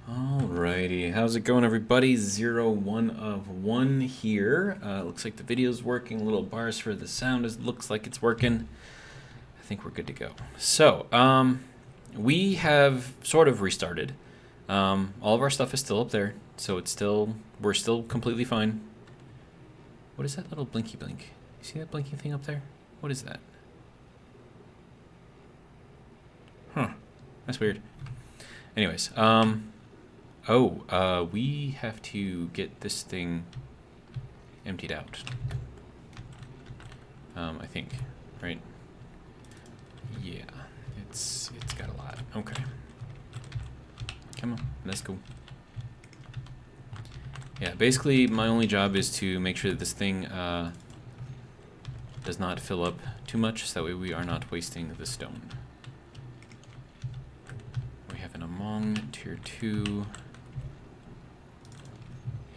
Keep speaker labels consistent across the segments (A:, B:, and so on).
A: Alrighty, how's it going, everybody? 1 of 1 here. Looks like the video's working. Little bars for the sound looks like it's working. I think we're good to go. So, we have sort of restarted. All of our stuff is still up there, so we're still completely fine. What is that little blinky blink? You see that blinking thing up there? What is that? Huh, that's weird. Anyways, we have to get this thing emptied out. I think, right? Yeah, it's got a lot. Okay. Come on, let's go. Yeah, basically my only job is to make sure that this thing does not fill up too much, so that way we are not wasting the stone. We have an Among tier 2.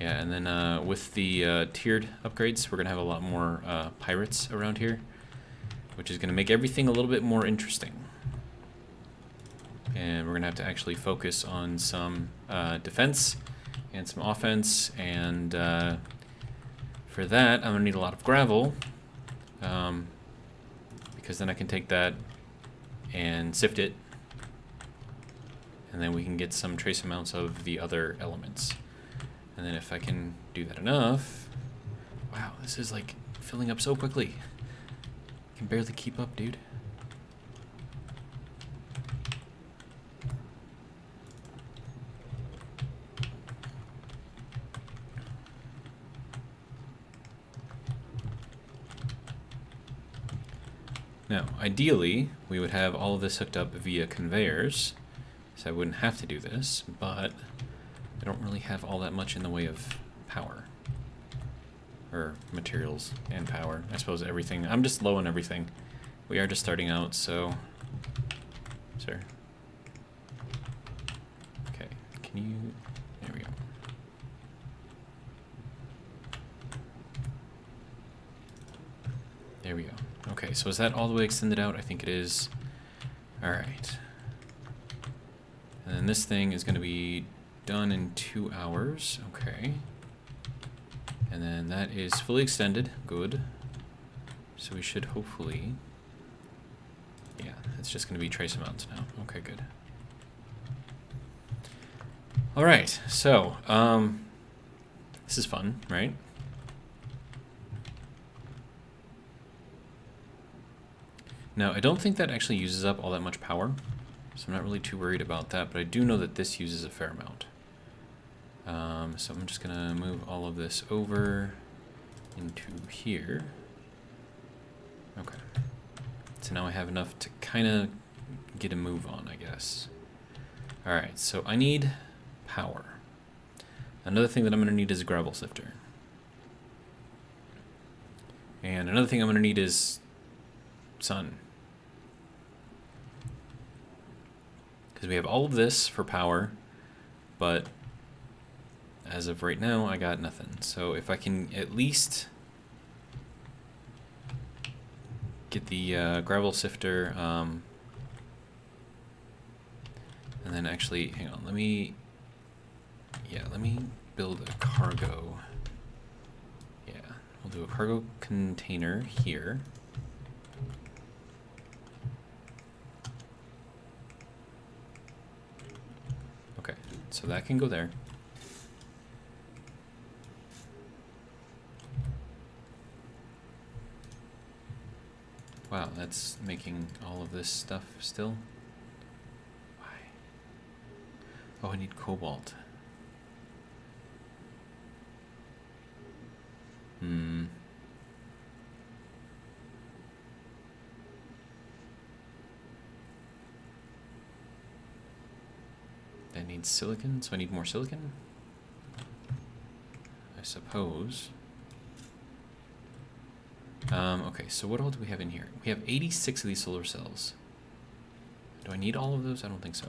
A: Yeah, and then with the tiered upgrades, we're going to have a lot more pirates around here, which is going to make everything a little bit more interesting. And we're going to have to actually focus on some defense and some offense, and for that, I'm going to need a lot of gravel, because then I can take that and sift it, and then we can get some trace amounts of the other elements. And then if I can do that enough... Wow, this is like filling up so quickly. I can barely keep up, dude. Now, ideally, we would have all of this hooked up via conveyors, so I wouldn't have to do this, but I don't really have all that much in the way of power. Or materials and power. I suppose everything. I'm just low on everything. We are just starting out, so... Sir. Okay, can you... There we go. There we go. Okay, so is that all the way extended out? I think it is. Alright. And then this thing is going to be done in 2 hours. Okay. And then that is fully extended. Good. So we should hopefully... Yeah, it's just going to be trace amounts now. Okay, good. Alright, so, this is fun, right? Now, I don't think that actually uses up all that much power, so I'm not really too worried about that, but I do know that this uses a fair amount. So I'm just gonna move all of this over into here. Okay. So now I have enough to kind of get a move on, I guess. Alright, so I need power. Another thing that I'm gonna need is a gravel sifter. And another thing I'm gonna need is sun. Because we have all of this for power, but as of right now, I got nothing. So if I can at least get the gravel sifter, and then actually, hang on, let me build a cargo. Yeah, we'll do a cargo container here. Okay, so that can go there. Wow, that's making all of this stuff still? Why? Oh, I need cobalt. That needs silicon, so I need more silicon? I suppose. Okay, so what all do we have in here? We have 86 of these solar cells. Do I need all of those? I don't think so.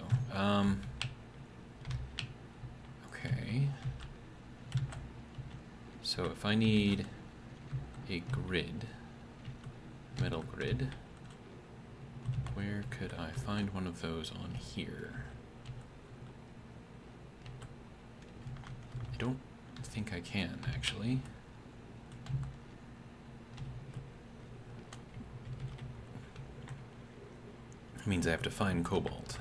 A: Okay. So if I need a grid, metal grid, where could I find one of those on here? don't think I can, actually. It means I have to find cobalt.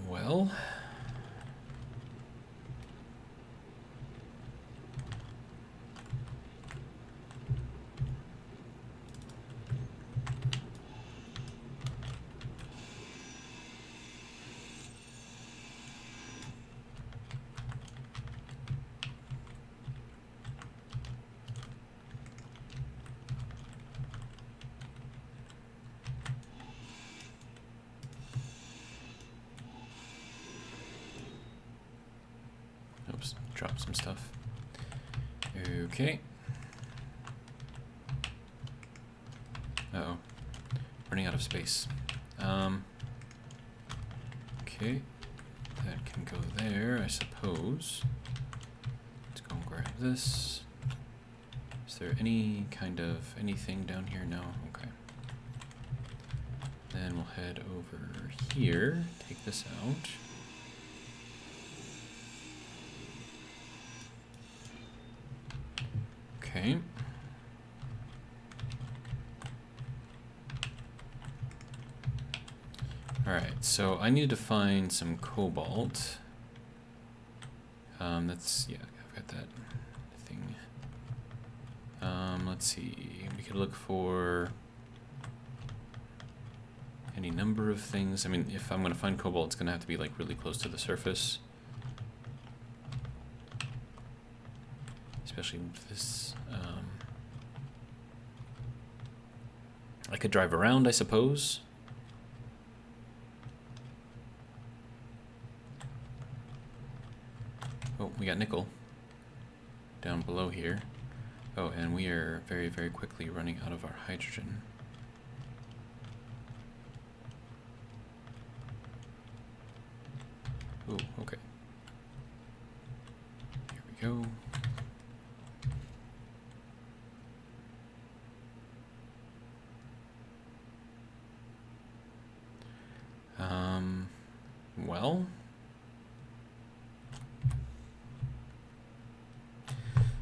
A: Well... Oops, dropped some stuff. Okay. Uh-oh. Running out of space. Okay. That can go there, I suppose. Let's go and grab this. Is there any kind of anything down here? No? Okay. Then we'll head over here, take this out. Okay. Alright, so I need to find some cobalt. That's, yeah, I've got that thing. Let's see, we could look for any number of things. I mean, if I'm going to find cobalt, it's going to have to be like really close to the surface. Especially with this. I could drive around, I suppose. Oh, we got nickel down below here. Oh, and we are very, very quickly running out of our hydrogen. Oh, okay. Here we go. Well,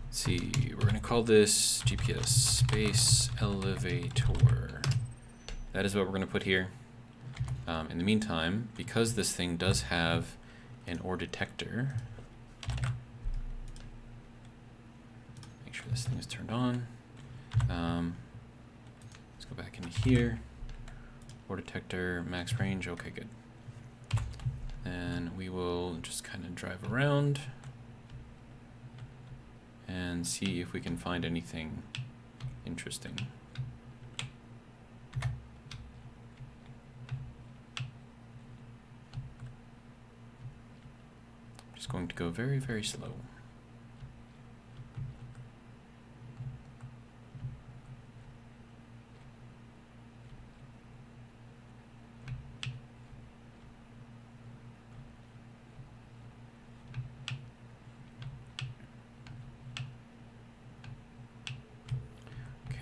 A: let's see, we're going to call this GPS space elevator. That is what we're going to put here. In the meantime, because this thing does have an ore detector, make sure this thing is turned on. Let's go back into here. Ore detector, max range, okay, good. And we will just kind of drive around and see if we can find anything interesting. Just going to go very, very slow.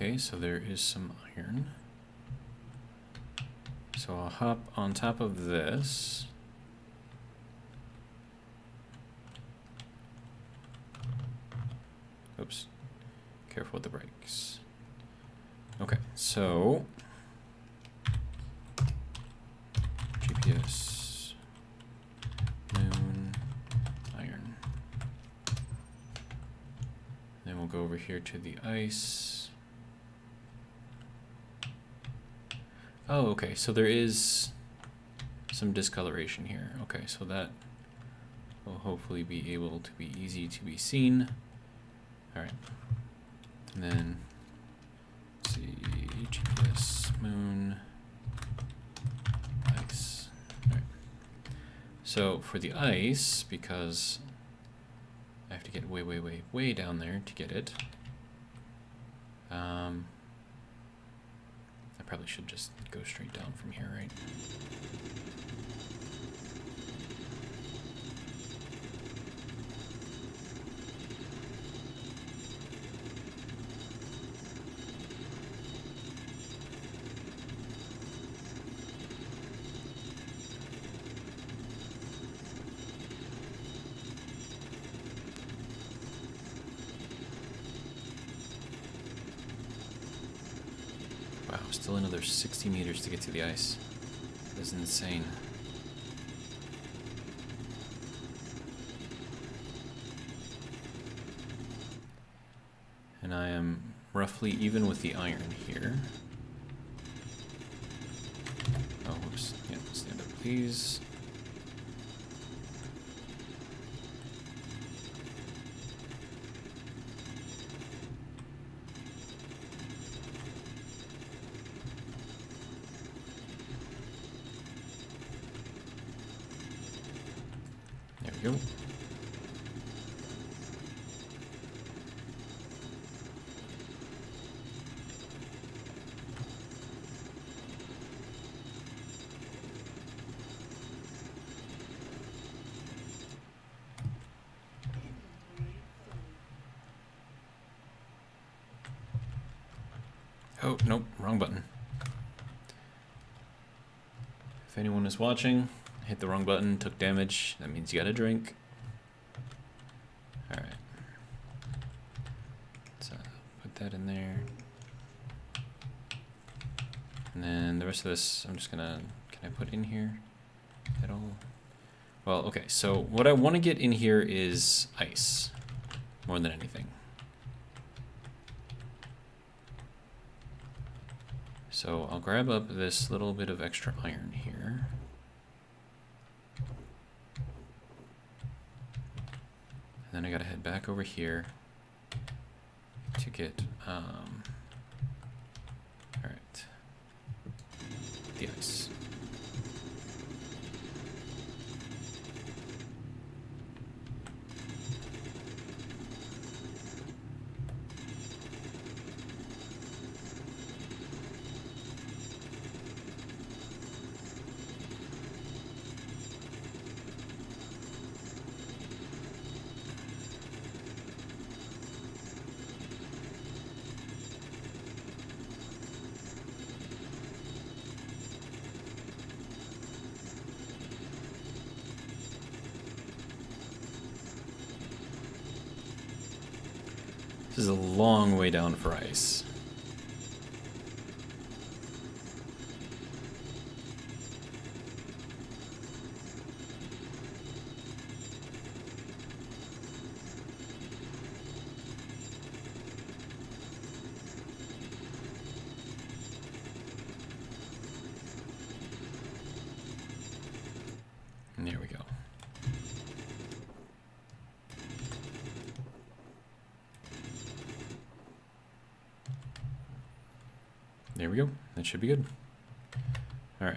A: Okay, so there is some iron. So I'll hop on top of this. Oops. Careful with the brakes. Okay, so GPS, moon, iron. Then we'll go over here to the ice. Oh, okay, so there is some discoloration here. Okay, so that will hopefully be able to be easy to be seen. All right, and then let's see, GPS, moon, ice. All right. So for the ice, because I have to get way, way, way, way down there to get it. I probably should just go straight down from here, right? Wow, still another 60 meters to get to the ice. That's insane. And I am roughly even with the iron here. Oh, whoops. Yeah, stand up, please. There we go. Oh, nope, wrong button. If anyone is watching, hit the wrong button, took damage, that means you got a drink. Alright. Let's put that in there. And then the rest of this, I'm just gonna, can I put in here at all? Well, okay, so what I want to get in here is ice, more than anything. So I'll grab up this little bit of extra iron here. And then I gotta head back over here to get, alright, the ice. This is a long way down for ice. And there we go. There we go. That should be good. All right.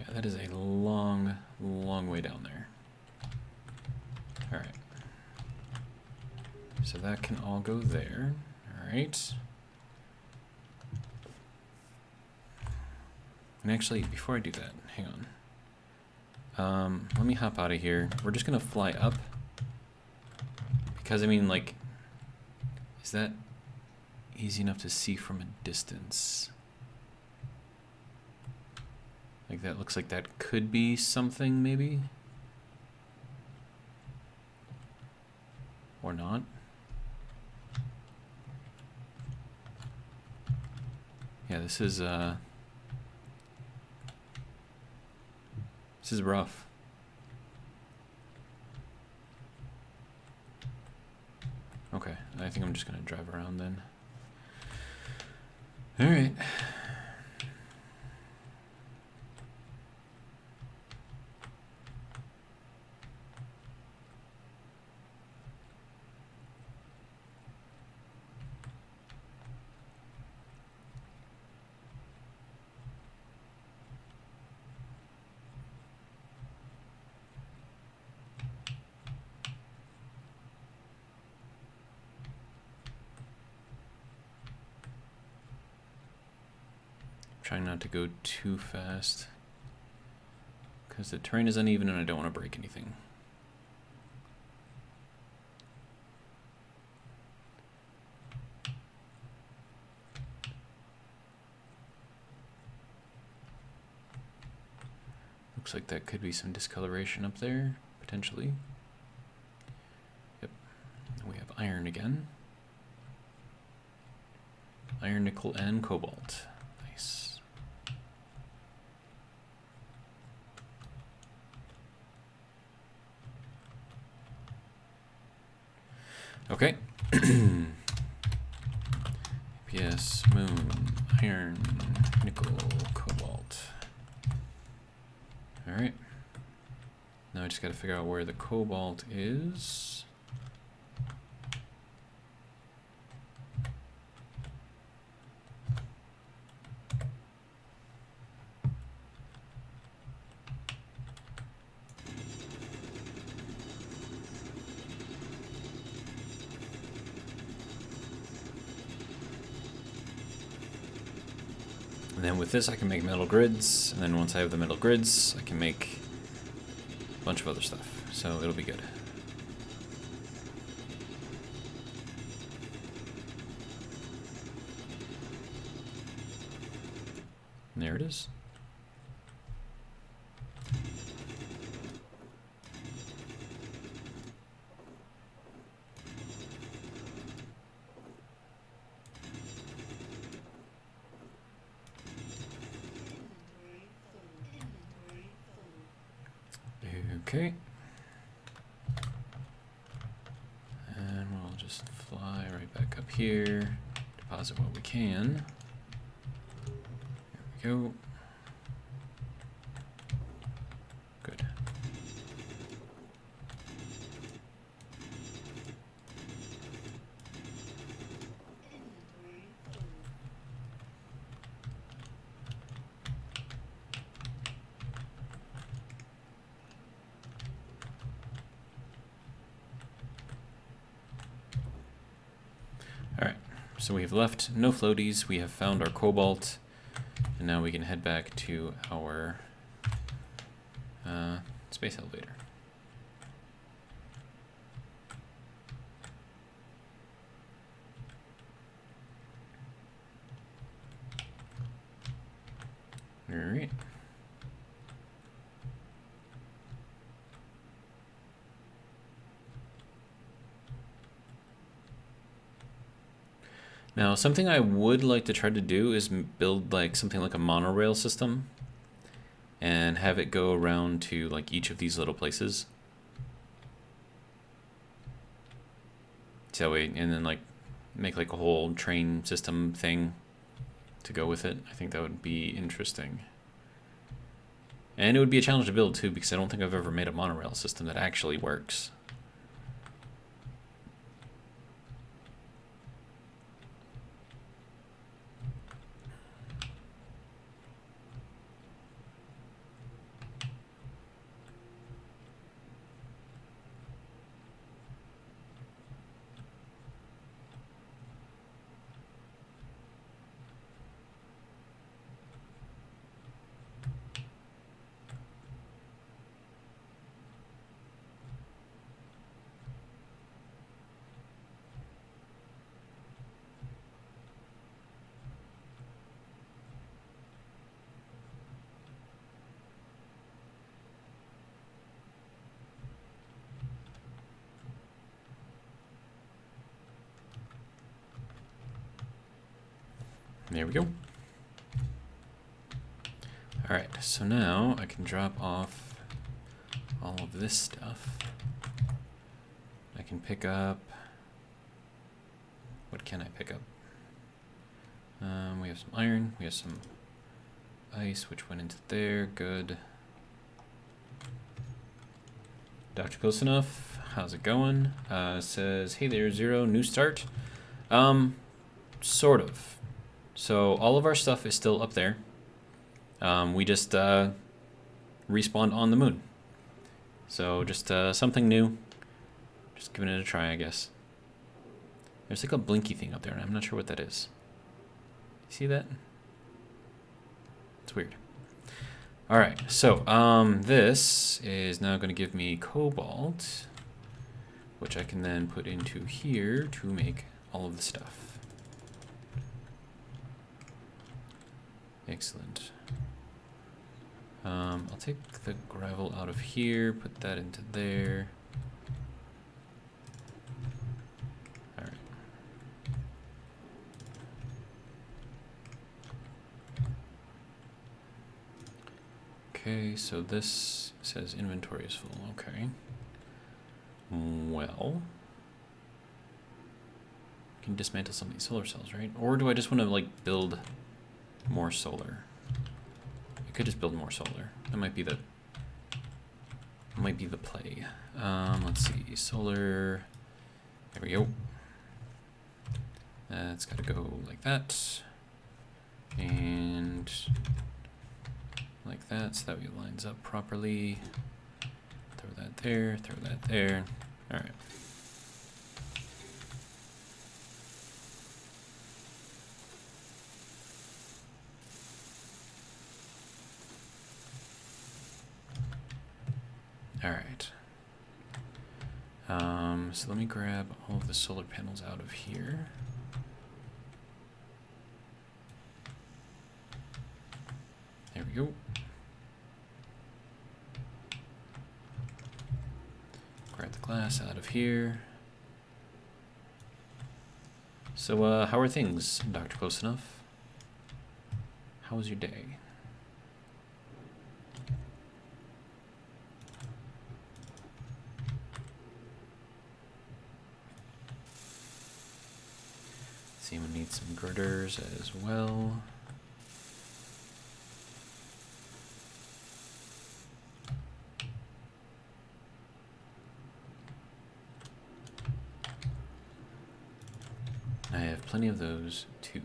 A: Yeah, that is a long, long way down there. All right. So that can all go there. All right. And actually, before I do that, hang on. Let me hop out of here. We're just gonna fly up. Because, I mean, like, is that easy enough to see from a distance? Like, that looks like that could be something, maybe? Or not? Yeah, this is rough. Okay, I think I'm just gonna drive around then. All right. Trying not to go too fast because the terrain is uneven and I don't want to break anything. looks like that could be some discoloration up there, potentially. Yep. We have iron again. Iron, nickel, and cobalt. Nice. Okay. PS, moon, iron, nickel, cobalt. Alright. Now I just gotta figure out where the cobalt is. And then with this I can make metal grids, and then once I have the metal grids, I can make a bunch of other stuff, so it'll be good. And there it is. Okay. And we'll just fly right back up here, deposit what we can. There we go. Good. Alright, so we have left no floaties, we have found our cobalt, and now we can head back to our space elevator. Alright. Now, something I would like to try to do is build like something like a monorail system and have it go around to like each of these little places. So that way, and then like make like a whole train system thing to go with it. I think that would be interesting. And it would be a challenge to build too, because I don't think I've ever made a monorail system that actually works. There we go. Alright, so now I can drop off all of this stuff. I can pick up... What can I pick up? We have some iron, we have some ice, which went into there, good. Dr. Close Enough, how's it going? Says, hey there, Zero, new start. Sort of. So all of our stuff is still up there. We just respawned on the moon. So just something new. Just giving it a try, I guess. There's like a blinky thing up there, and I'm not sure what that is. See that? It's weird. All right, so this is now going to give me cobalt, which I can then put into here to make all of the stuff. Excellent. I'll take the gravel out of here, put that into there. All right. Okay, so this says inventory is full. Okay. Well, I can dismantle some of these solar cells, right? Or do I just want to like build more solar? I could just build more solar. That might be the play. Let's see, solar. There we go. It's got to go like that, and like that, so that it lines up properly. Throw that there. Throw that there. All right. All right. So let me grab all of the solar panels out of here. There we go. Grab the glass out of here. So, how are things, Dr. Close Enough? How was your day? See, we need some girders as well. I have plenty of those too.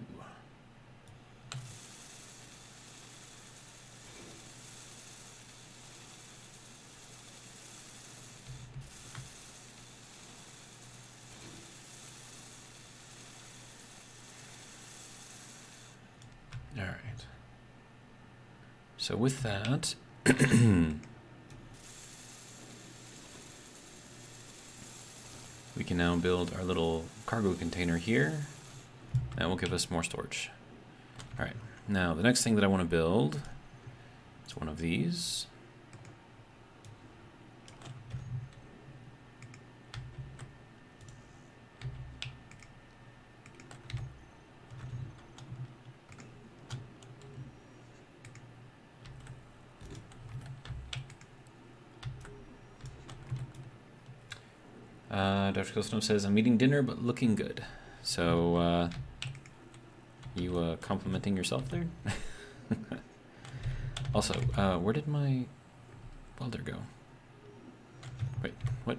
A: All right. So with that, we can now build our little cargo container here. That will give us more storage. All right. Now, the next thing that I want to build is one of these. Dr. Cosno says, I'm eating dinner, but looking good. So, you complimenting yourself there? Also, where did my welder go? Wait, what?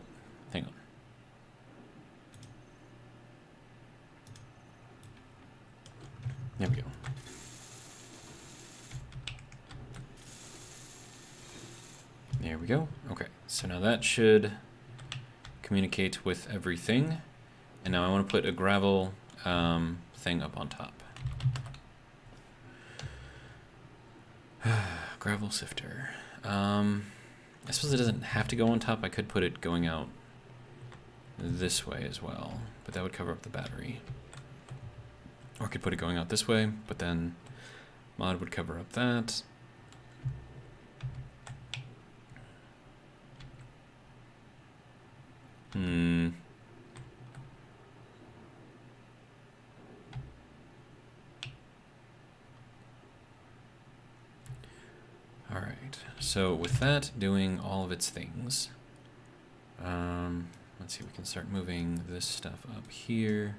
A: Hang on. There we go. There we go. Okay, so now that should communicate with everything. And now I want to put a gravel thing up on top. Gravel sifter. I suppose it doesn't have to go on top. I could put it going out this way as well, but that would cover up the battery. Or I could put it going out this way, but then mod would cover up that. All right, so with that doing all of its things, let's see, we can start moving this stuff up here.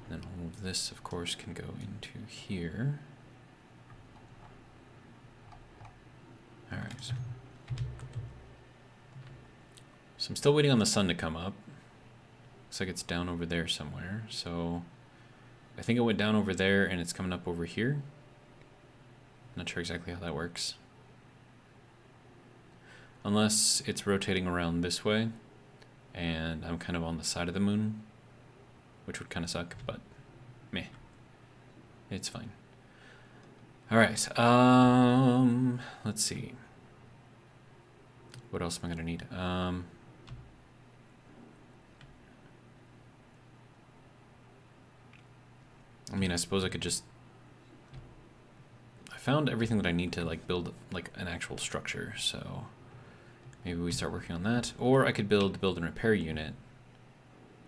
A: And then all of this, of course, can go into here. All right. So I'm still waiting on the sun to come up. Looks like it's down over there somewhere. So I think it went down over there and it's coming up over here. Not sure exactly how that works. Unless it's rotating around this way and I'm kind of on the side of the moon, which would kind of suck, but meh. It's fine. All right. Let's see. What else am I gonna need? I mean, I suppose I could just... I found everything that I need to like build like an actual structure, so maybe we start working on that. Or I could build and repair unit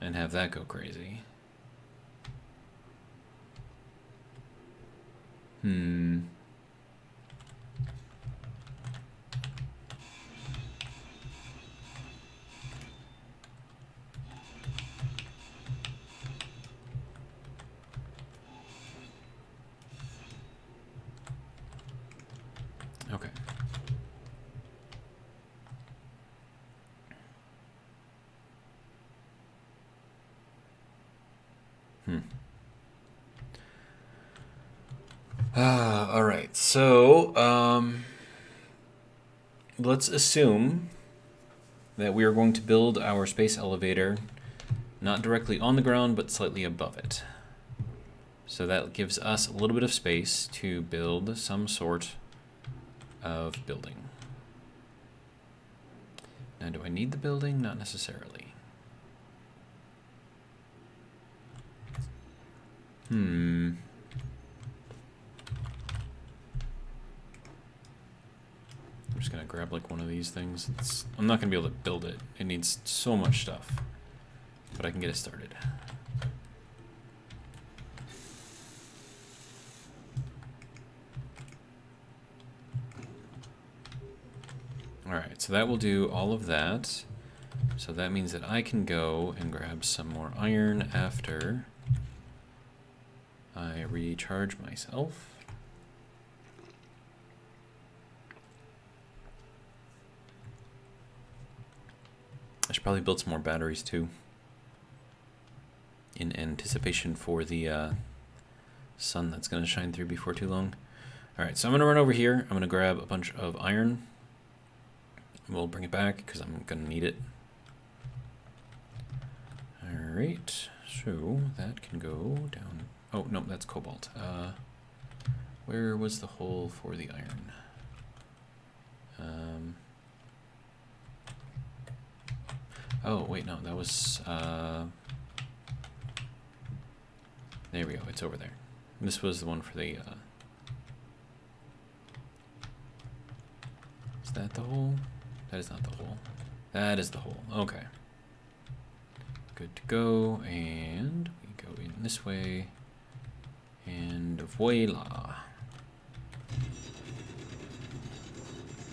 A: and have that go crazy. Okay. All right. So, let's assume that we are going to build our space elevator not directly on the ground, but slightly above it. So that gives us a little bit of space to build some sort of building. Now, do I need the building? Not necessarily. I'm just gonna grab like one of these things. I'm not gonna be able to build it. It needs so much stuff, but I can get it started. All right, so that will do all of that. So that means that I can go and grab some more iron after I recharge myself. I should probably build some more batteries too, in anticipation for the sun that's going to shine through before too long. All right, so I'm going to run over here. I'm going to grab a bunch of iron. We'll bring it back because I'm going to need it. All right, so that can go down. Oh, no, that's cobalt. Where was the hole for the iron? Oh, wait, no, that was... there we go, it's over there. This was the one for the... Is that the hole? That is not the hole. That is the hole, okay. Good to go, and we go in this way. And voila.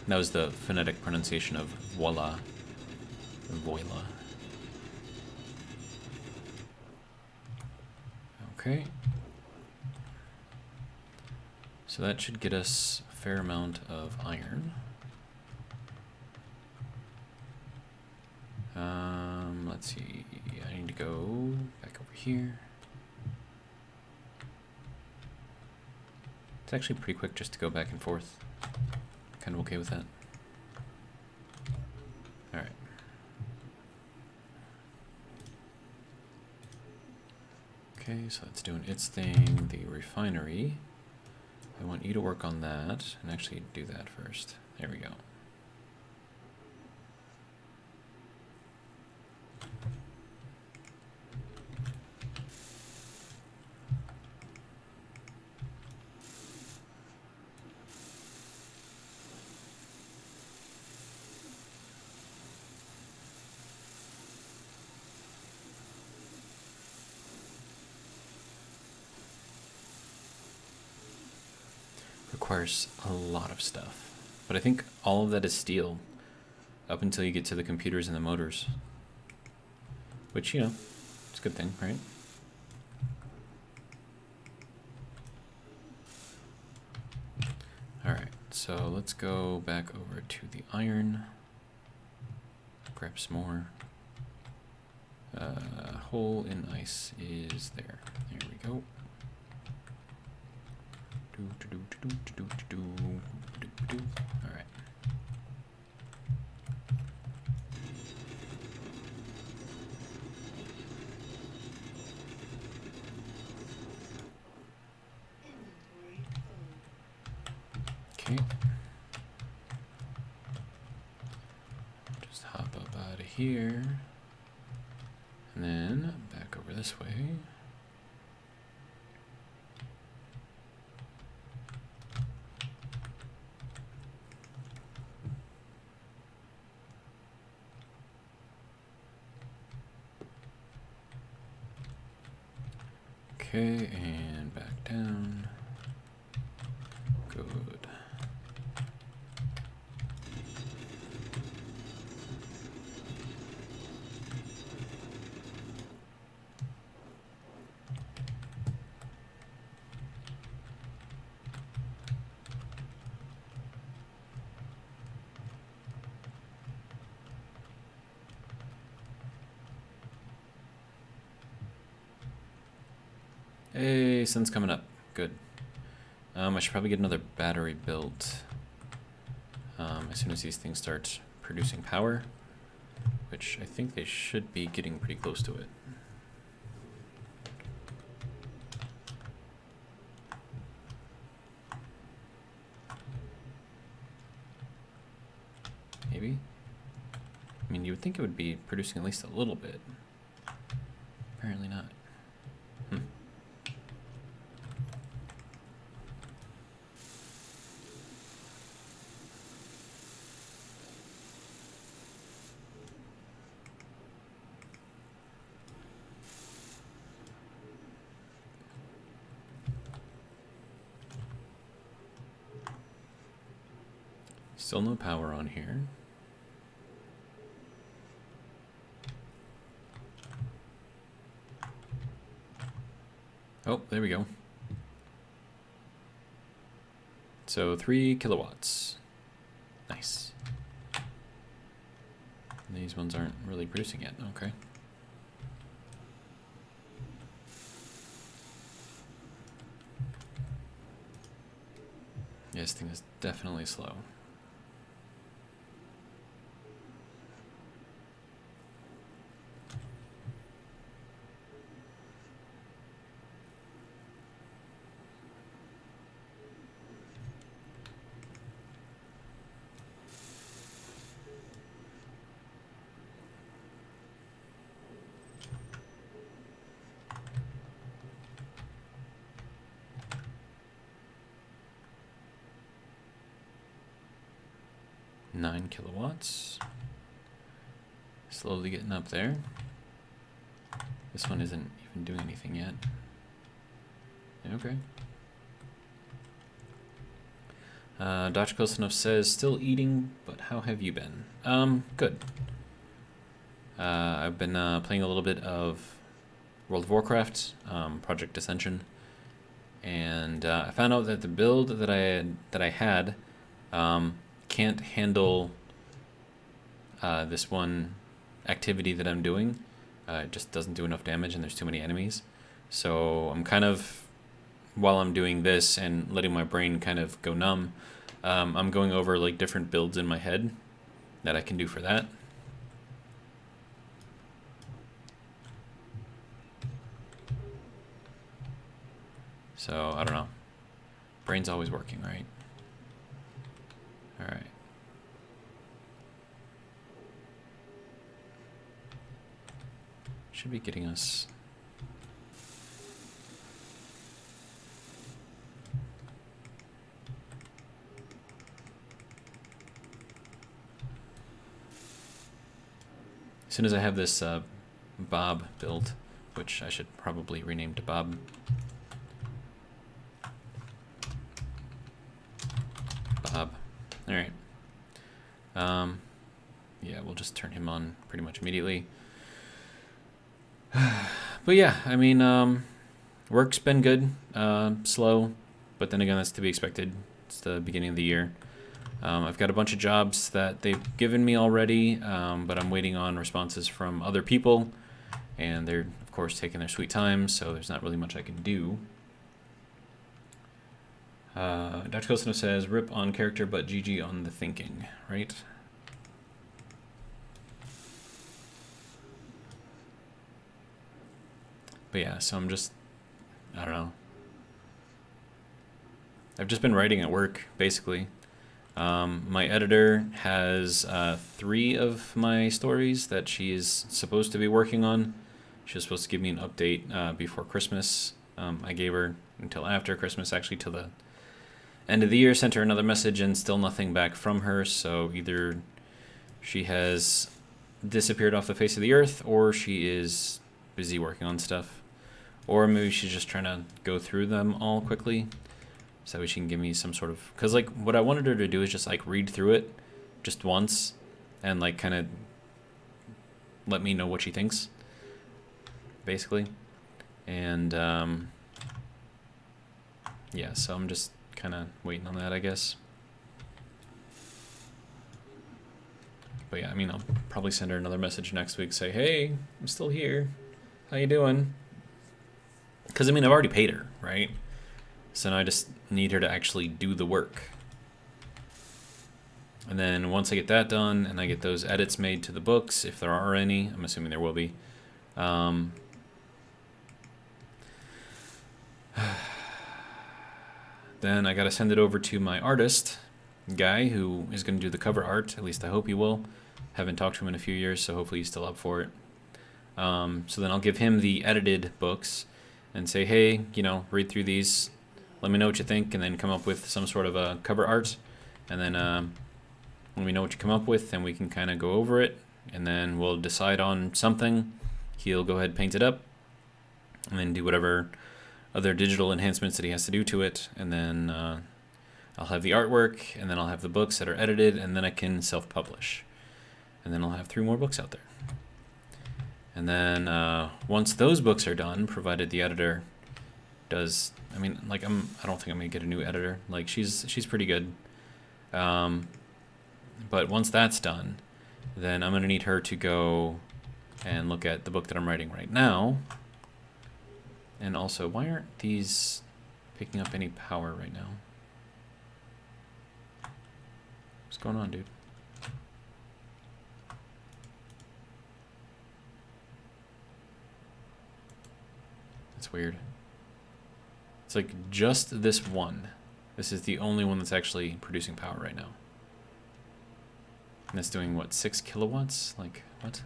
A: That was the phonetic pronunciation of voila. Voila. Okay. So that should get us a fair amount of iron. Let's see. I need to go back over here. It's actually pretty quick just to go back and forth. Kind of okay with that. All right. Okay, so that's doing its thing. The refinery. I want you to work on that and actually do that first. There we go. Requires a lot of stuff, but I think all of that is steel up until you get to the computers and the motors, which, you know, it's a good thing, right? All right, so let's go back over to the iron, grab some more. Hole in ice is there. There we go. All right. Okay. Just hop up out of here. And then back over this way. Okay, and back down. Good. Hey, sun's coming up. Good. I should probably get another battery built as soon as these things start producing power, which I think they should be getting pretty close to it. Maybe? I mean, you would think it would be producing at least a little bit. Apparently not. Still no power on here. Oh, there we go. So 3 kilowatts. Nice. These ones aren't really producing yet. Okay. Yeah, this thing is definitely slow. Nine kilowatts. Slowly getting up there. This one isn't even doing anything yet. Okay. Dr. Kosanov says, still eating, but how have you been? Good. I've been playing a little bit of World of Warcraft, Project Ascension, and I found out that the build that I had can't handle this one activity that I'm doing. It just doesn't do enough damage, and there's too many enemies. So I'm kind of, while I'm doing this and letting my brain kind of go numb, I'm going over like different builds in my head that I can do for that. So I don't know. Brain's always working, right? All right. Should be getting us. As soon as I have this Bob built, which I should probably rename to Bob. Bob. All right. Yeah, we'll just turn him on pretty much immediately. But yeah, I mean, work's been good, slow, but then again, that's to be expected. It's the beginning of the year. I've got a bunch of jobs that they've given me already, but I'm waiting on responses from other people, and they're, of course, taking their sweet time, so there's not really much I can do. Dr. Kosanov says, rip on character, but GG on the thinking, right? But yeah, so I'm just, I don't know. I've just been writing at work, basically. My editor has 3 of my stories that she is supposed to be working on. She was supposed to give me an update before Christmas. I gave her until after Christmas, actually till the end of the year, sent her another message and still nothing back from her. So either she has disappeared off the face of the earth or she is busy working on stuff, Or maybe she's just trying to go through them all quickly, so that way she can give me some sort of... Because, like, what I wanted her to do is just, like, read through it just once and, like, kind of let me know what she thinks, basically. And, yeah, so I'm just kind of waiting on that, I guess. But yeah, I mean, I'll probably send her another message next week, say, hey, I'm still here. How you doing? Because, I mean, I've already paid her, right? So now I just need her to actually do the work. And then once I get that done and I get those edits made to the books, if there are any, I'm assuming there will be, then I got to send it over to my artist guy who is going to do the cover art. At least I hope he will. Haven't talked to him in a few years, so hopefully he's still up for it. So then I'll give him the edited books and say, hey, you know, read through these, let me know what you think, and then come up with some sort of a cover art. And then when we know what you come up with, then we can kind of go over it, and then we'll decide on something. He'll go ahead and paint it up, and then do whatever other digital enhancements that he has to do to it, and then I'll have the artwork, and then I'll have the books that are edited, and then I can self-publish. And then I'll have 3 more books out there. And then once those books are done, provided the editor does, I mean, like, I don't think I'm gonna get a new editor. Like, she's pretty good. But once that's done, then I'm gonna need her to go and look at the book that I'm writing right now. And also, why aren't these picking up any power right now? What's going on, dude? That's weird. It's like just this one. This is the only one that's actually producing power right now. And that's doing what, 6 kilowatts? Like, what?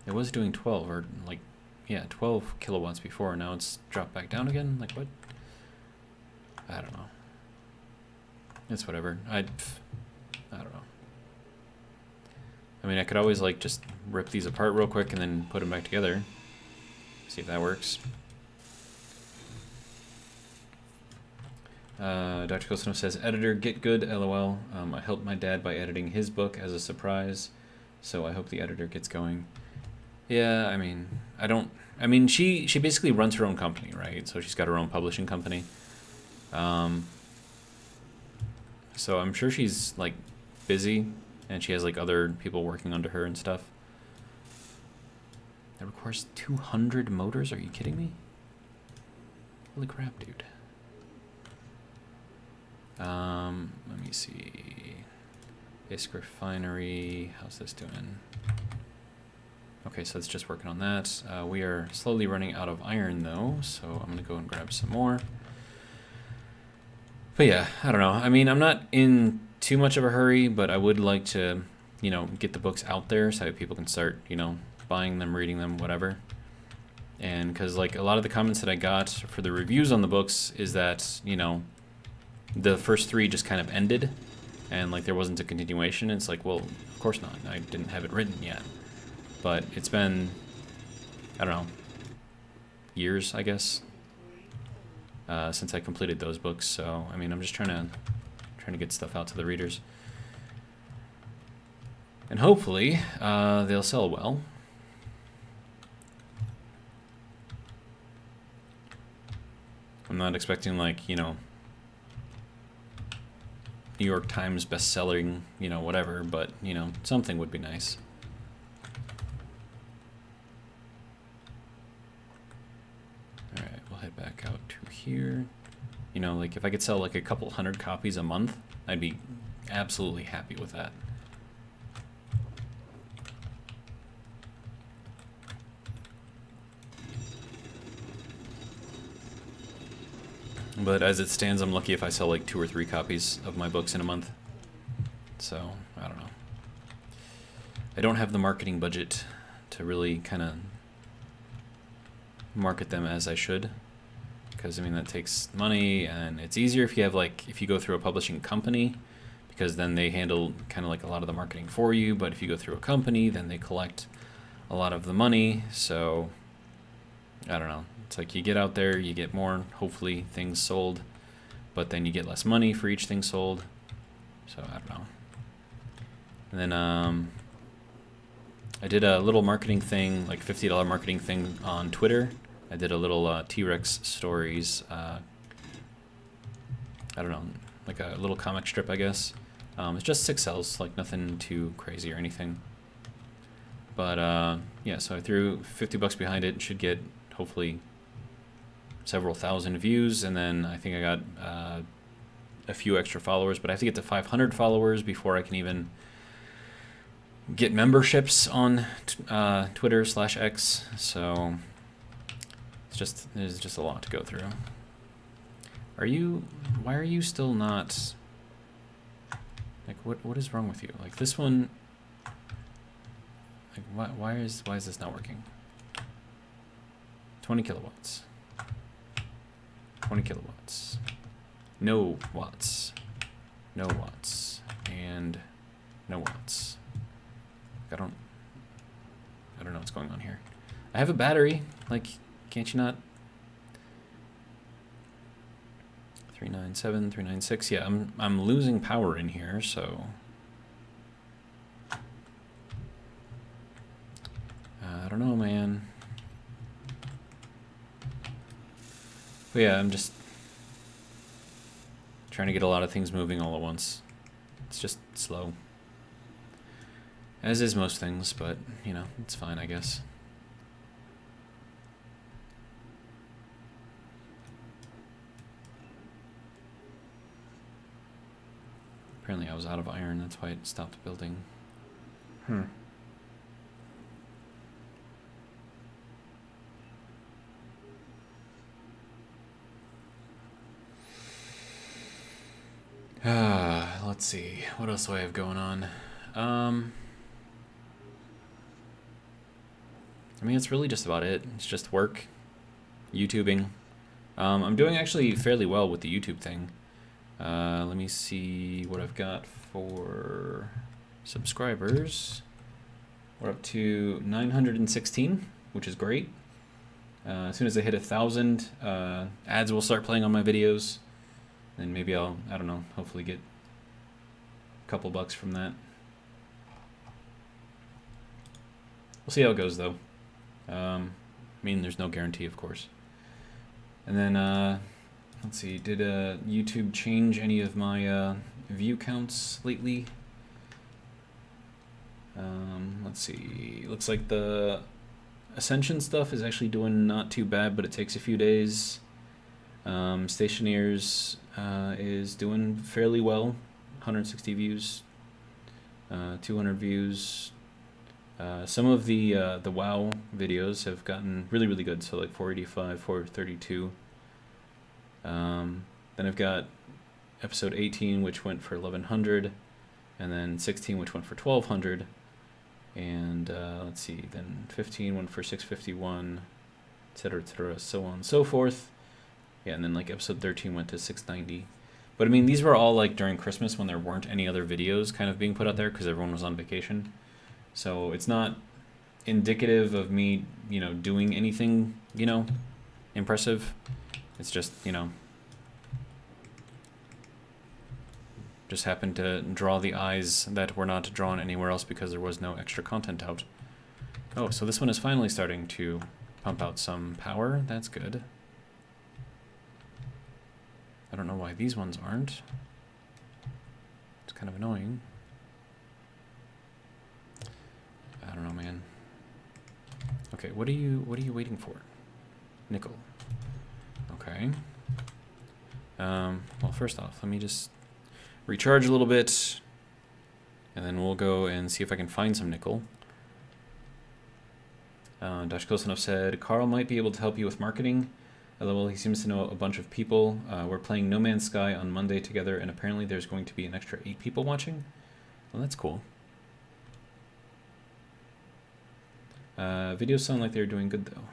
A: It was doing 12, or like, yeah, 12 kilowatts before. Now it's dropped back down again? Like, what? I don't know. It's whatever. I don't know. I mean, I could always, like, just rip these apart real quick and then put them back together. See if that works. Dr. Kosanov says, editor, get good, lol. I helped my dad by editing his book as a surprise, so I hope the editor gets going. Yeah, I mean, she basically runs her own company, right? So she's got her own publishing company. So I'm sure she's, like, busy, and she has, like, other people working under her and stuff. That requires 200 motors? Are you kidding me? Holy crap, dude. Let me see. Basic refinery. How's this doing? Okay, so it's just working on that. We are slowly running out of iron, though, so I'm gonna go and grab some more. But yeah, I don't know. I mean, I'm not in too much of a hurry, but I would like to, you know, get the books out there so that people can start, you know, buying them, reading them, whatever. And because, like, a lot of the comments that I got for the reviews on the books is that, you know, the first 3 just kind of ended, and, like, there wasn't a continuation. It's like, well, of course not. I didn't have it written yet. But it's been, I don't know, years, I guess, since I completed those books. So, I mean, I'm just trying to get stuff out to the readers. And hopefully, they'll sell well. I'm not expecting, like, you know, New York Times best-selling, you know, whatever, but, you know, something would be nice. Alright, we'll head back out to here. You know, like, if I could sell, like, a couple 100 copies a month, I'd be absolutely happy with that. But as it stands, I'm lucky if I sell like 2 or 3 copies of my books in a month. So, I don't know. I don't have the marketing budget to really kind of market them as I should. Because, I mean, that takes money, and it's easier if you have, like, if you go through a publishing company, because then they handle kind of like a lot of the marketing for you. But if you go through a company, then they collect a lot of the money, so I don't know. It's like you get out there, you get more, hopefully, things sold, but then you get less money for each thing sold. So I don't know. And then I did a little marketing thing, like $50 marketing thing on Twitter. I did a little T-Rex stories, I don't know, like a little comic strip, I guess. It's just 6 cells, like nothing too crazy or anything. But yeah, so I threw $50 behind it. Should get hopefully several thousand views, and then I think I got a few extra followers, but I have to get to 500 followers before I can even get memberships on Twitter/X. So there's just a lot to go through. Why are you still not, like, what is wrong with you? Like this one, like why is this not working? 20 kilowatts. 20 kilowatts. No watts. No watts. And no watts. I don't know what's going on here. I have a battery. Like, can't you not? 397, 396. Yeah, I'm losing power in here, so I don't know, man. But yeah, I'm just trying to get a lot of things moving all at once. It's just slow. As is most things, but, you know, it's fine, I guess. Apparently I was out of iron, that's why it stopped building. Let's see. What else do I have going on? I mean, it's really just about it. It's just work, YouTubing. I'm doing actually fairly well with the YouTube thing. Let me see what I've got for subscribers. We're up to 916, which is great. As soon as I hit 1,000, ads will start playing on my videos. And maybe I don't know, hopefully get a couple bucks from that. We'll see how it goes, though. I mean, there's no guarantee, of course. And then, let's see, did YouTube change any of my view counts lately? Let's see, looks like the Ascension stuff is actually doing not too bad, but it takes a few days. Stationeers is doing fairly well, 160 views, 200 views. Some of the WoW videos have gotten really good, so like 485, 432. Then I've got episode 18, which went for 1100, and then 16, which went for 1200, and let's see, then 15 went for 651, etc., so on and so forth. Yeah, and then like episode 13 went to 690. But I mean, these were all like during Christmas when there weren't any other videos kind of being put out there because everyone was on vacation. So it's not indicative of me, you know, doing anything, you know, impressive. It's just, you know, just happened to draw the eyes that were not drawn anywhere else because there was no extra content out. Oh, so this one is finally starting to pump out some power. That's good. I don't know why these ones aren't. It's kind of annoying. I don't know, man. Okay, what are you waiting for? Nickel. Okay. Well, first off, let me just recharge a little bit, and then we'll go and see if I can find some nickel. Dash Close Enough said, Carl might be able to help you with marketing. LOL, he seems to know a bunch of people. We're playing No Man's Sky on Monday together, and apparently there's going to be an extra 8 people watching. Well, that's cool. Videos sound like they're doing good, though.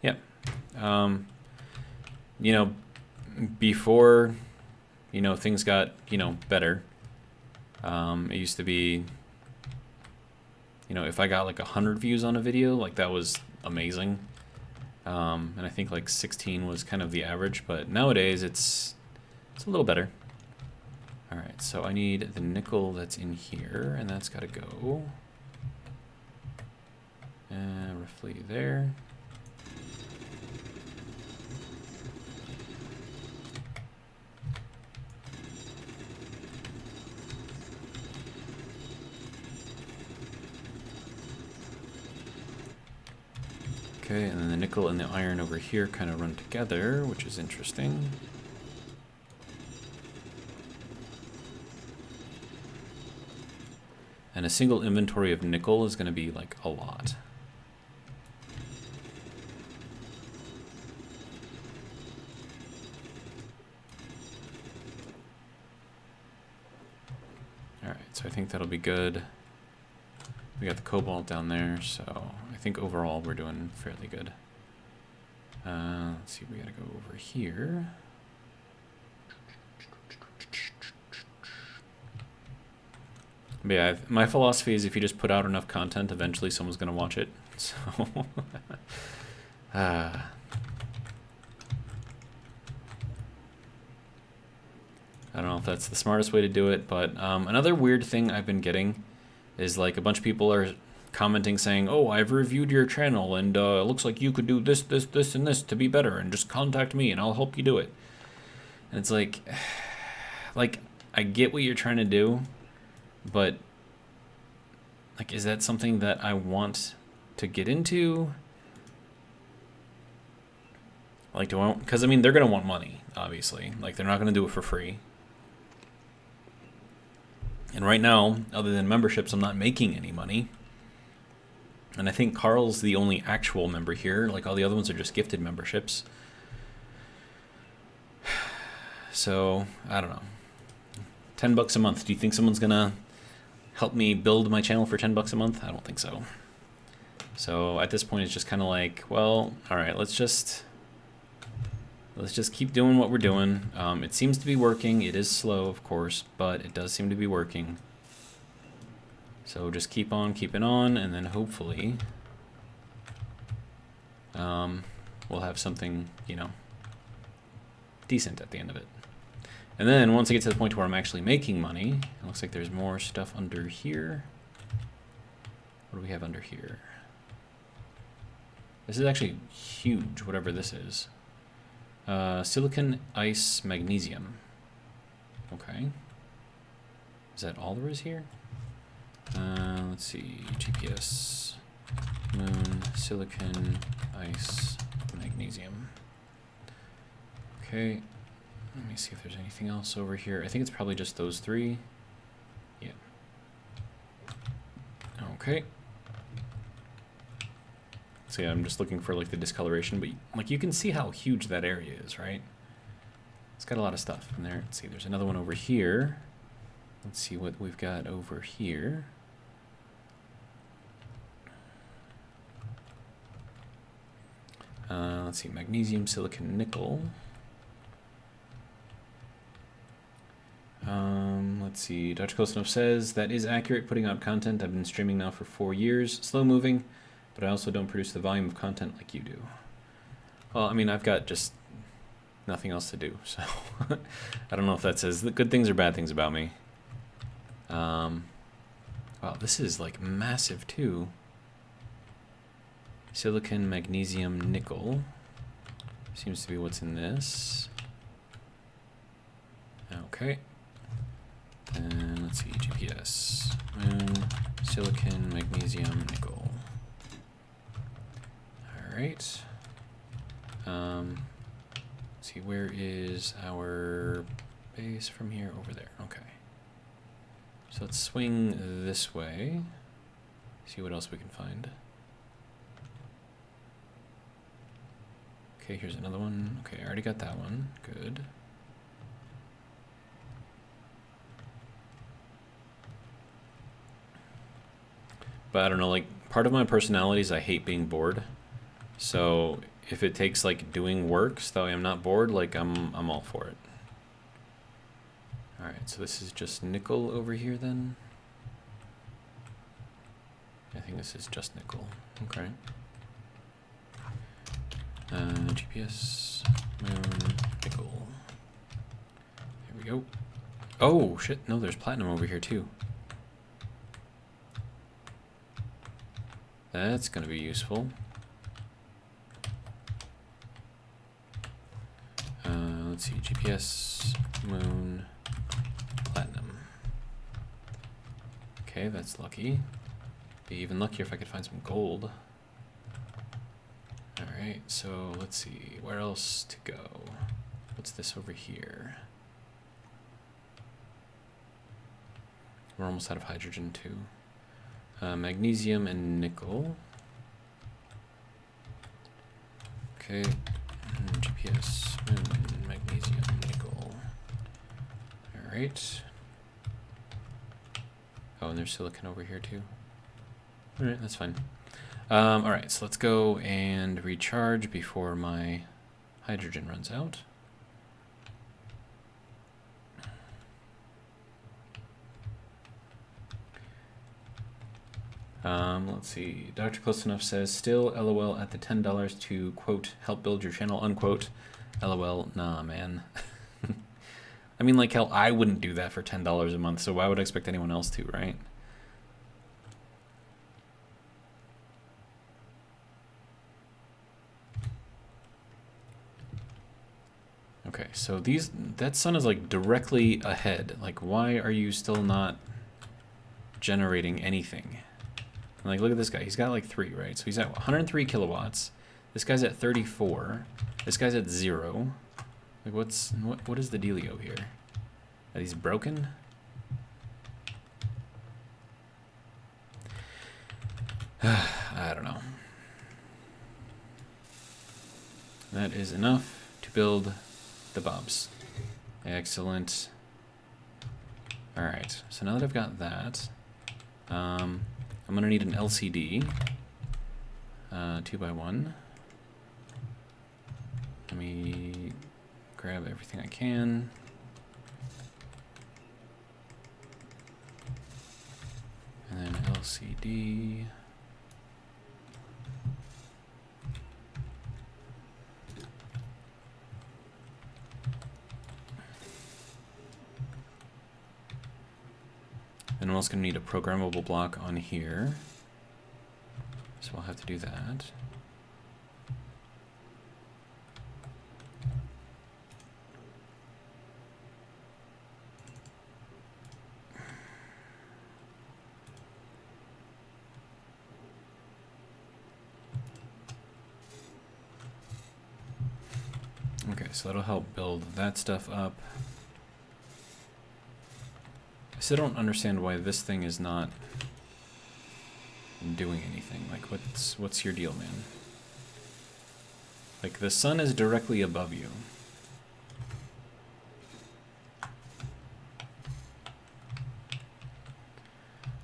A: Yeah. You know, before, you know, things got, you know, better, it used to be, you know, if I got like 100 views on a video, like that was amazing. And I think like 16 was kind of the average, but nowadays it's a little better. All right, so I need the nickel that's in here, and that's got to go roughly there. Okay, and then the nickel and the iron over here kind of run together, which is interesting. And a single inventory of nickel is going to be like a lot. All right, so I think that'll be good. We got the cobalt down there, so I think overall we're doing fairly good. Let's see, we gotta go over here. But yeah, my philosophy is if you just put out enough content, eventually someone's gonna watch it. So, I don't know if that's the smartest way to do it, but another weird thing I've been getting is like a bunch of people are commenting saying, oh, I've reviewed your channel and it looks like you could do this, this, this, and this to be better, and just contact me and I'll help you do it. And it's like I get what you're trying to do, but like, is that something that I want to get into? Like, do I want, because I mean, they're going to want money, obviously. Like, they're not going to do it for free. And right now, other than memberships, I'm not making any money. And I think Carl's the only actual member here. Like, all the other ones are just gifted memberships. So, I don't know. $10 a month. Do you think someone's going to help me build my channel for $10 a month? I don't think so. So, at this point, it's just kind of like, well, all right, let's just keep doing what we're doing. It seems to be working. It is slow, of course, but it does seem to be working. So just keep on keeping on, and then hopefully we'll have something, you know, decent at the end of it. And then once I get to the point where I'm actually making money, it looks like there's more stuff under here. What do we have under here? This is actually huge, whatever this is. Silicon, ice, magnesium. Okay. Is that all there is here? Let's see. GPS, moon, silicon, ice, magnesium. Okay. Let me see if there's anything else over here. I think it's probably just those three. Yeah. Okay. So yeah, I'm just looking for like the discoloration, but like you can see how huge that area is, right? It's got a lot of stuff in there. Let's see, there's another one over here. Let's see what we've got over here. Let's see, magnesium, silicon, nickel. Let's see, Dr. Kostinov says, that is accurate, putting out content. I've been streaming now for 4 years. Slow moving, but I also don't produce the volume of content like you do. Well, I mean, I've got just nothing else to do, so I don't know if that says good things or bad things about me. Wow, this is like massive too. Silicon, magnesium, nickel. Seems to be what's in this. Okay. And let's see, GPS, moon, silicon, magnesium, nickel. All right. Let's see, where is our base from here? Over there. Okay. So let's swing this way. See what else we can find. Okay, here's another one. Okay, I already got that one. Good. But I don't know, like, part of my personality is I hate being bored. So if it takes like doing work so I'm not bored, like I'm all for it. All right, so this is just nickel over here then. I think this is just nickel. Okay. GPS, moon, nickel. There we go. Oh, shit. No, there's platinum over here, too. That's going to be useful. Let's see. GPS, moon, platinum. Okay, that's lucky. Be even luckier if I could find some gold. Alright, so let's see. Where else to go? What's this over here? We're almost out of hydrogen, too. Magnesium and nickel. Okay. GPS, magnesium, nickel. Alright. Oh, and there's silicon over here, too. Alright, that's fine. Alright, so let's go and recharge before my hydrogen runs out. Let's see. Dr. Close Enough says, still LOL at the $10 to, quote, help build your channel, unquote. LOL, nah, man. I mean, like, hell, I wouldn't do that for $10 a month, so why would I expect anyone else to, right? Okay, so that sun is, like, directly ahead. Like, why are you still not generating anything? Like, look at this guy. He's got like 3, right? So he's at 103 kilowatts. This guy's at 34. This guy's at 0. Like, what is the dealio here? Are these broken? I don't know. That is enough to build the bobs. Excellent. All right. So now that I've got that, I'm gonna need an LCD, 2x1. Let me grab everything I can. And then LCD. And I'm also going to need a programmable block on here. So I'll have to do that. Okay, so that'll help build that stuff up. I still don't understand why this thing is not doing anything. Like, what's your deal, man? Like, the sun is directly above you.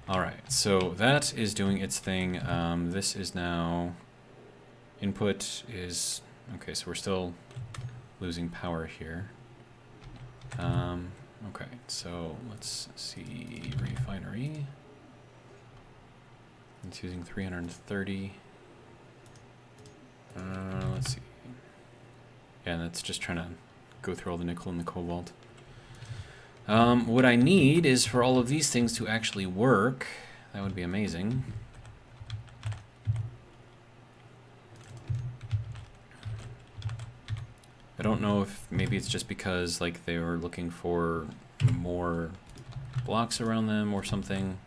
A: Alright, so that is doing its thing. This is now... Input is... Okay, so we're still losing power here. Okay, so let's see, refinery. It's using 330. Let's see. Yeah, that's just trying to go through all the nickel and the cobalt. What I need is for all of these things to actually work. That would be amazing. I don't know if maybe it's just because like they were looking for more blocks around them or something.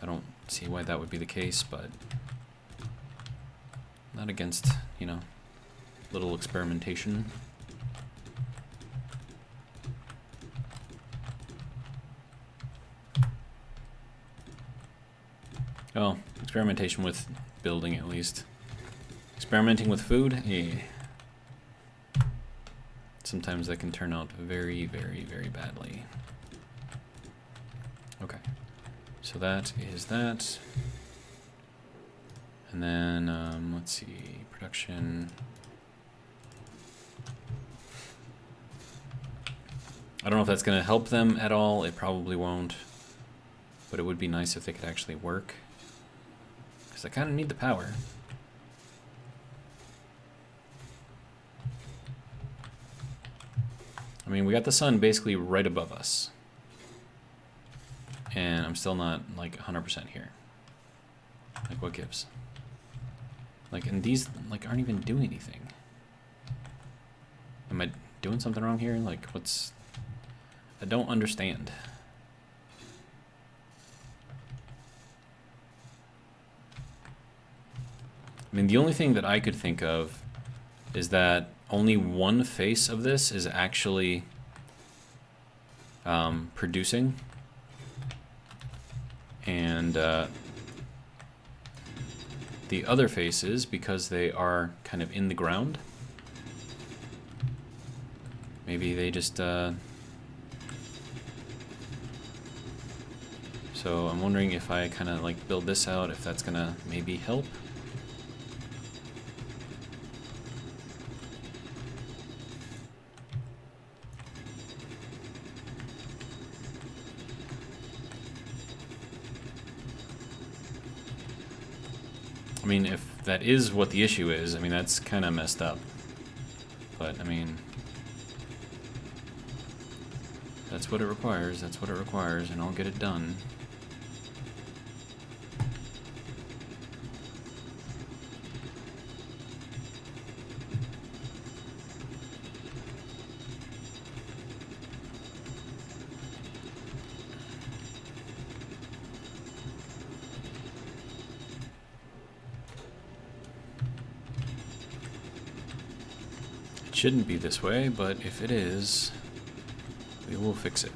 A: I don't see why that would be the case, but not against, you know, little experimentation. Oh, experimentation with building at least. Experimenting with food? Yeah. Sometimes that can turn out very, very, very badly. Okay, so that is that. And then, let's see, production. I don't know if that's going to help them at all. It probably won't. But it would be nice if they could actually work. because I kind of need the power. I mean, we got the sun basically right above us. And I'm still not, like, 100% here. Like, what gives? Like, and these, like, aren't even doing anything. Am I doing something wrong here? Like, what's... I don't understand. I mean, the only thing that I could think of is that only one face of this is actually producing. And the other faces, because they are kind of in the ground, maybe they just... So I'm wondering if I kind of like build this out, if that's gonna maybe help. I mean, if that is what the issue is, I mean, that's kind of messed up. But, I mean, that's what it requires, and I'll get it done. Shouldn't be this way, but if it is, we will fix it.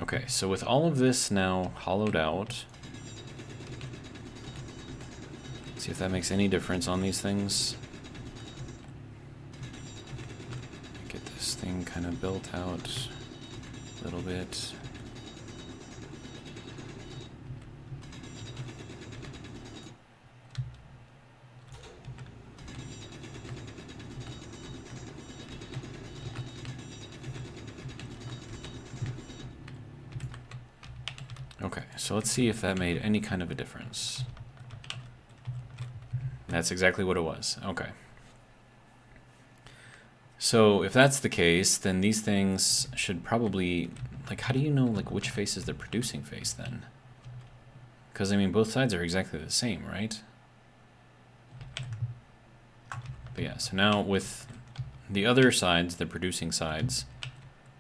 A: Okay, so with all of this now hollowed out, see if that makes any difference on these things. Get this thing kind of built out a little bit. Okay, so let's see if that made any kind of a difference. That's exactly what it was. Okay. So if that's the case, then these things should probably, like, how do you know, like, which face is the producing face then? Because, I mean, both sides are exactly the same, right? But yeah, so now with the other sides, the producing sides,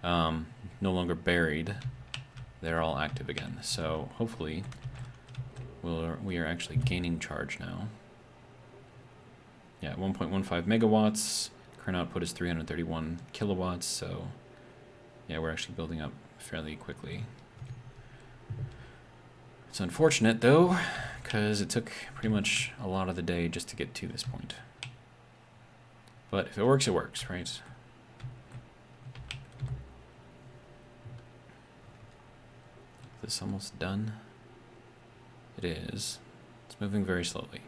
A: no longer buried, they're all active again. So hopefully we are actually gaining charge now. Yeah, 1.15 megawatts. Current output is 331 kilowatts. So yeah, we're actually building up fairly quickly. It's unfortunate though, because it took pretty much a lot of the day just to get to this point. But if it works, right? Is this almost done? It is. It's moving very slowly.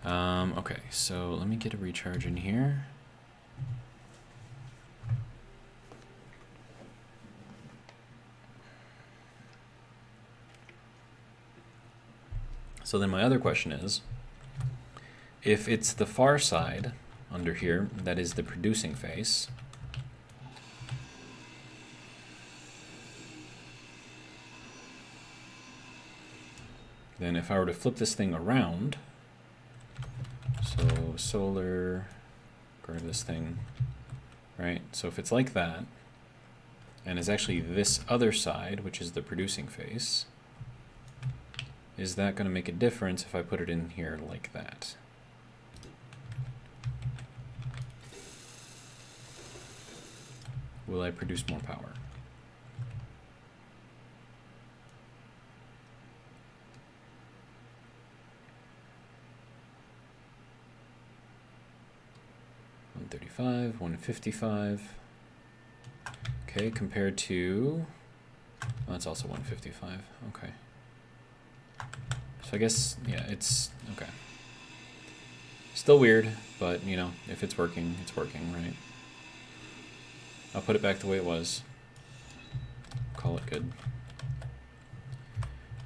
A: Okay, so let me get a recharge in here. So then my other question is, if it's the far side under here, that is the producing face, then if I were to flip this thing around, so solar, grab this thing, right? So if it's like that, and it's actually this other side, which is the producing face, is that going to make a difference if I put it in here like that? Will I produce more power? 135, 155. Okay, compared to... Oh, that's also 155. Okay. So I guess, yeah, it's... Okay. Still weird, but, you know, if it's working, right? I'll put it back the way it was. Call it good.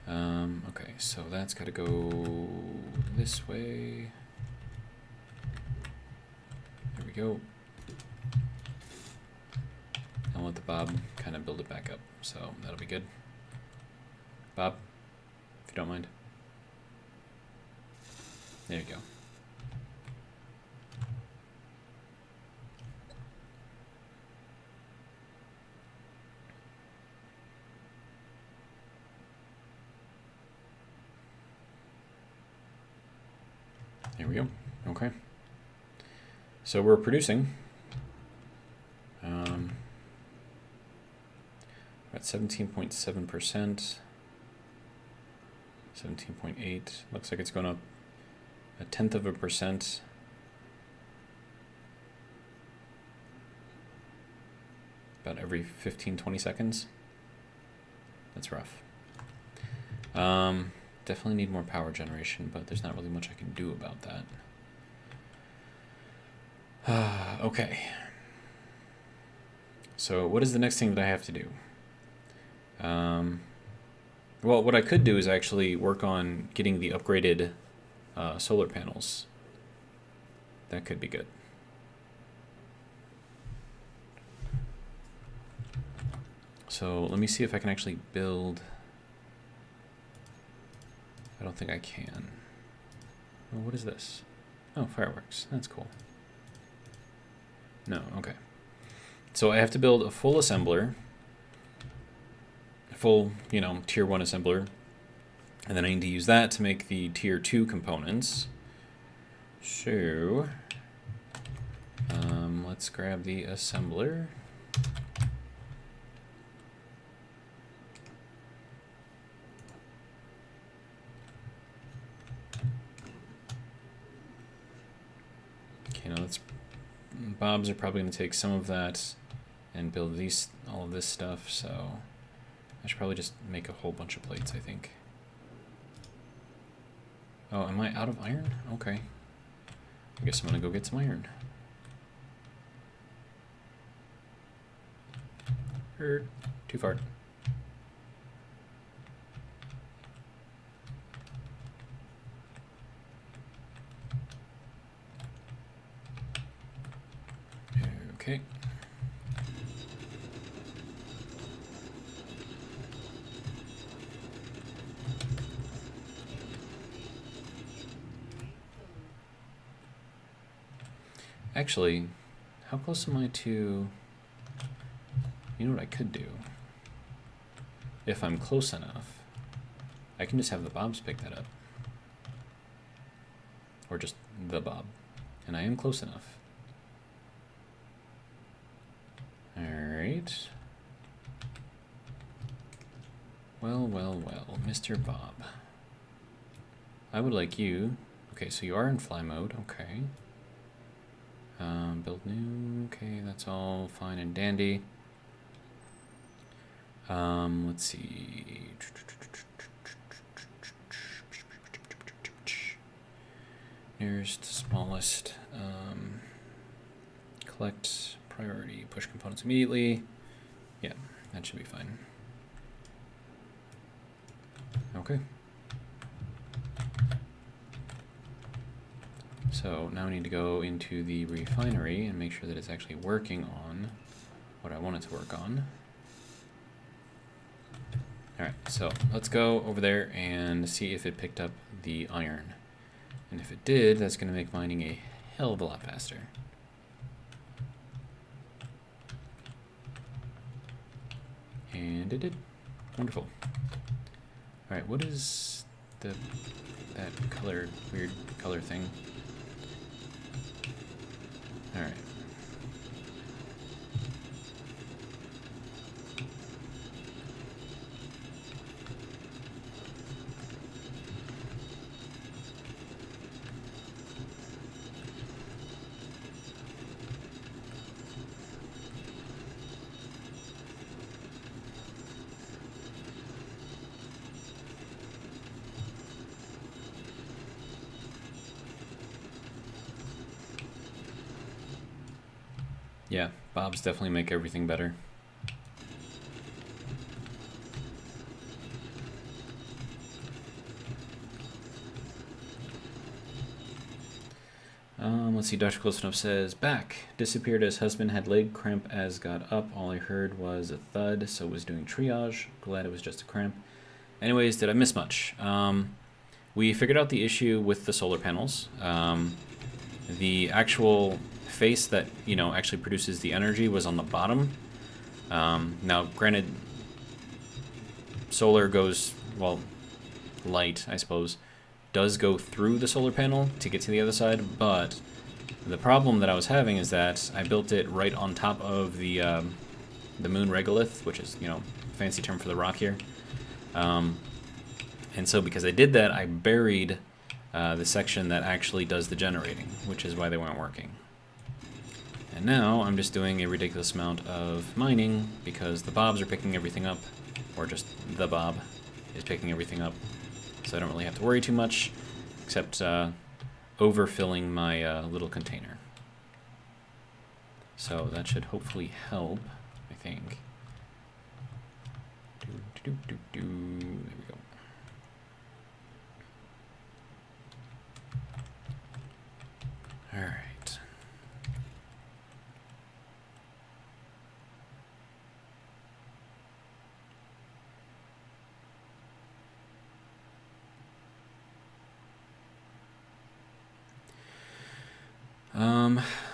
A: Okay, so that's got to go this way. There we go. I'll let the Bob kind of build it back up, so that'll be good. Bob, if you don't mind. There you go. There we go. Okay. So we're producing. At 17.7%. 17.8. Looks like it's going up 0.1%. About every 15, 20 seconds. That's rough. Definitely need more power generation, but there's not really much I can do about that. Okay. So what is the next thing that I have to do? Well, what I could do is actually work on getting the upgraded solar panels. That could be good. So let me see if I can actually build... I don't think I can. Oh, what is this? Oh, fireworks. That's cool. No, okay. So I have to build a full assembler. A full, you know, tier 1 assembler. And then I need to use that to make the tier 2 components. So, let's grab the assembler. Okay, now let's... Bobs are probably going to take some of that and build these, all of this stuff, so I should probably just make a whole bunch of plates, I think. Oh, am I out of iron? Okay. I guess I'm going to go get some iron. Too far. Okay. Actually, how close am I to... You know what I could do? If I'm close enough, I can just have the Bobs pick that up. Or just the Bob. And I am close enough. Alright. Well, well, well, Mr. Bob. I would like you... Okay, so you are in fly mode, okay. Build new, okay, that's all fine and dandy. Let's see. Nearest, smallest. Collect, priority, push components immediately. Yeah, that should be fine. Okay. So now I need to go into the refinery and make sure that it's actually working on what I want it to work on. Alright, so let's go over there and see if it picked up the iron. And if it did, that's going to make mining a hell of a lot faster. And it did. Wonderful. Alright, what is that color, weird color thing? Alright. Yeah, bobs definitely make everything better. Let's see, Dr. Close Enough says, back. Disappeared as husband had leg cramp as got up. All I heard was a thud, so was doing triage. Glad it was just a cramp. Anyways, did I miss much? We figured out the issue with the solar panels. The actual face that, you know, actually produces the energy was on the bottom. Now, granted, solar goes, well, light, I suppose, does go through the solar panel to get to the other side, but the problem that I was having is that I built it right on top of the moon regolith, which is, you know, fancy term for the rock here. And so because I did that, I buried the section that actually does the generating, which is why they weren't working. And now I'm just doing a ridiculous amount of mining because the bobs are picking everything up, or just the bob is picking everything up. So I don't really have to worry too much, except overfilling my little container. So that should hopefully help, I think. There we go. All right.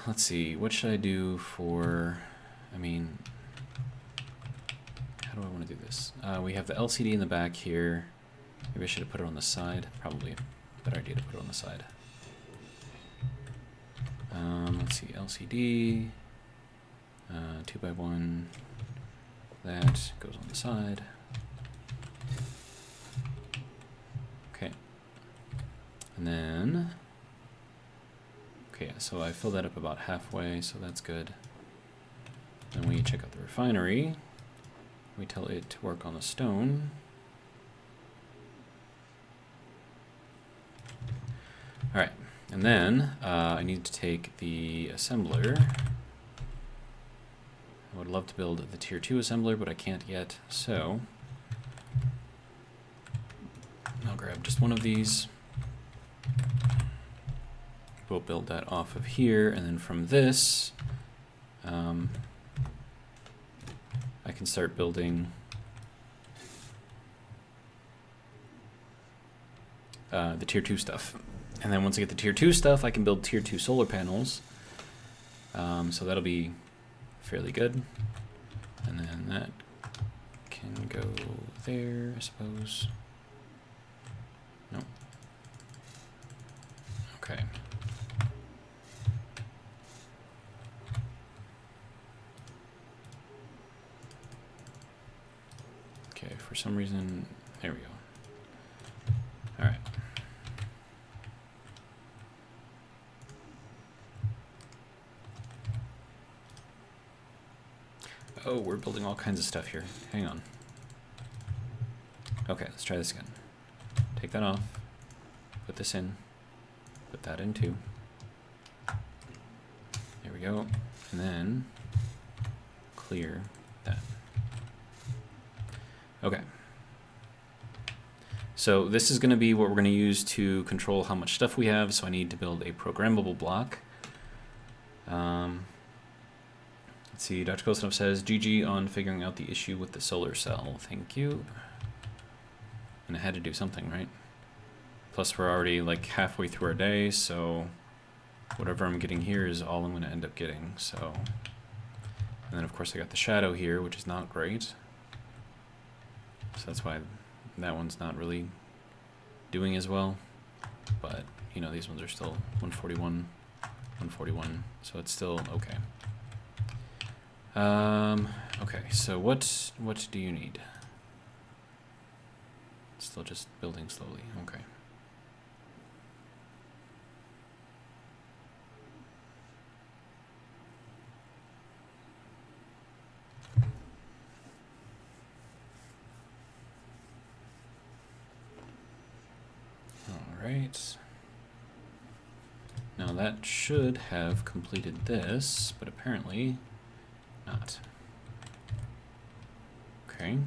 A: Let's see, what should I do for, I mean, how do I want to do this? We have the LCD in the back here. Maybe I should have put it on the side. Probably a better idea to put it on the side. Let's see, LCD, 2x1, that goes on the side. Okay, and then, okay, so I filled that up about halfway, so that's good. Then we check out the refinery. We tell it to work on the stone. All right, and then I need to take the assembler. I would love to build the tier 2 assembler, but I can't yet, so I'll grab just one of these. We'll build that off of here, and then from this, I can start building the tier 2 stuff. And then once I get the tier 2 stuff, I can build tier 2 solar panels. So that'll be fairly good. And then that can go there, I suppose. No. Okay. Okay, for some reason, there we go. All right. Oh, we're building all kinds of stuff here. Hang on. Okay, let's try this again. Take that off. Put this in. Put that in too. There we go. And then clear that. Okay. So this is going to be what we're going to use to control how much stuff we have. So I need to build a programmable block. Let's see, Dr. Kosnov says, GG on figuring out the issue with the solar cell. Thank you. And I had to do something, right? Plus we're already like halfway through our day, so whatever I'm getting here is all I'm going to end up getting. So, and then of course I got the shadow here, which is not great. So that's why that one's not really doing as well. But, you know, these ones are still 141, 141, so it's still okay. Okay, so what do you need? Still just building slowly, okay. Alright. Now that should have completed this, but apparently not. Okay.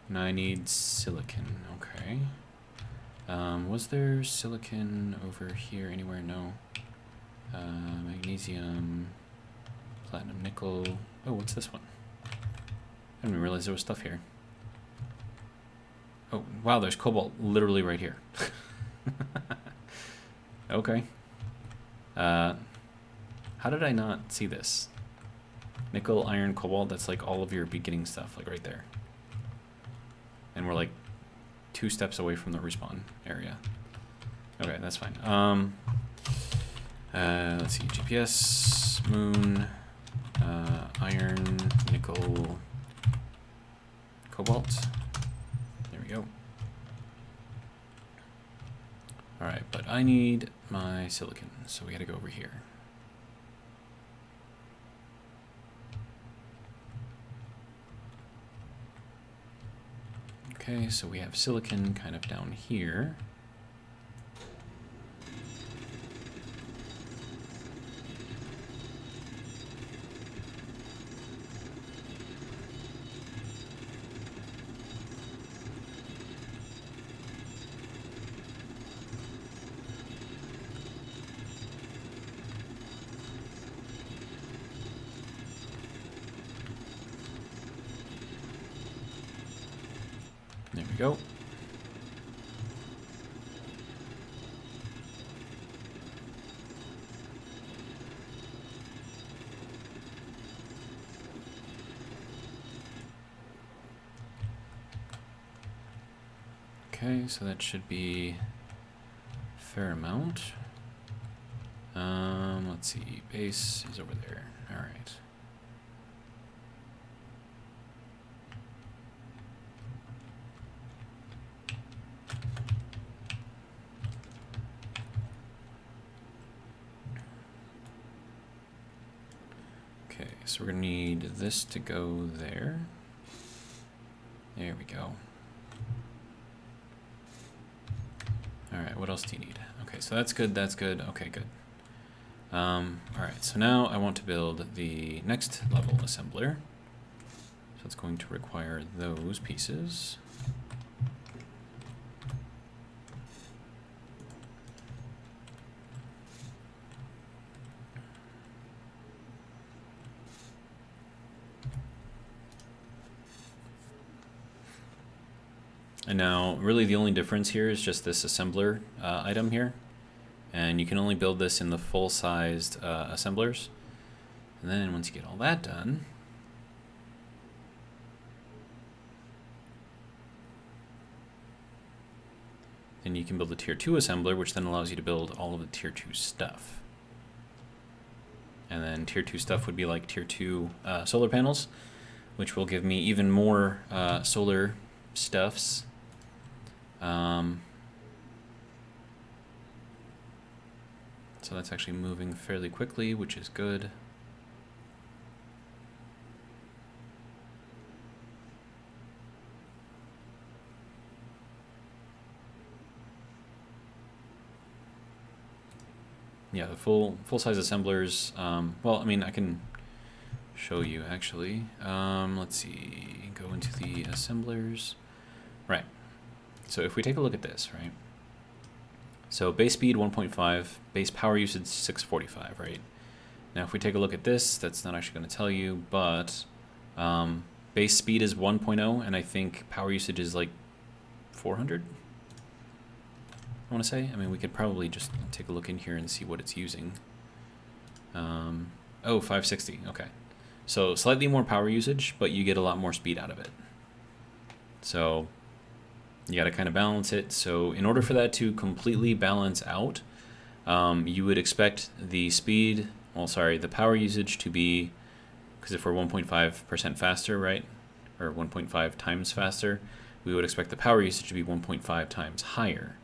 A: And I need silicon. Okay. Was there silicon over here anywhere? No. Magnesium, platinum, nickel. Oh, what's this one? I didn't even realize there was stuff here. Oh, wow, there's cobalt literally right here. Okay. How did I not see this? Nickel, iron, cobalt, that's like all of your beginning stuff, like right there. And we're like 2 steps away from the respawn area. Okay, that's fine. Let's see, GPS, moon, iron, nickel, cobalt. There we go. All right, but I need my silicon, so we gotta go over here. Okay, so we have silicon kind of down here. There we go. Okay, so that should be a fair amount. Let's see, base is over there. All right. Okay, so we're gonna need this to go there. There we go. All right, what else do you need? Okay, so that's good, that's good. Okay, good. All right, so now I want to build the next level assembler. So it's going to require those pieces. And now, really the only difference here is just this assembler item here. And you can only build this in the full-sized assemblers. And then once you get all that done, then you can build a tier 2 assembler, which then allows you to build all of the tier 2 stuff. And then tier 2 stuff would be like tier 2 solar panels, which will give me even more solar stuffs. So that's actually moving fairly quickly, which is good. Yeah, the full-size assemblers, well, I mean, I can show you actually. Let's see, go into the assemblers. Right, so if we take a look at this, right? So base speed 1.5, base power usage 645, right? Now if we take a look at this, that's not actually going to tell you, but base speed is 1.0, and I think power usage is like 400, I want to say. I mean, we could probably just take a look in here and see what it's using. Oh, 560, okay. So slightly more power usage, but you get a lot more speed out of it. So you got to kind of balance it. So in order for that to completely balance out, you would expect the speed, well, sorry, the power usage to be, because if we're 1.5% faster, right, or 1.5 times faster, we would expect the power usage to be 1.5 times higher.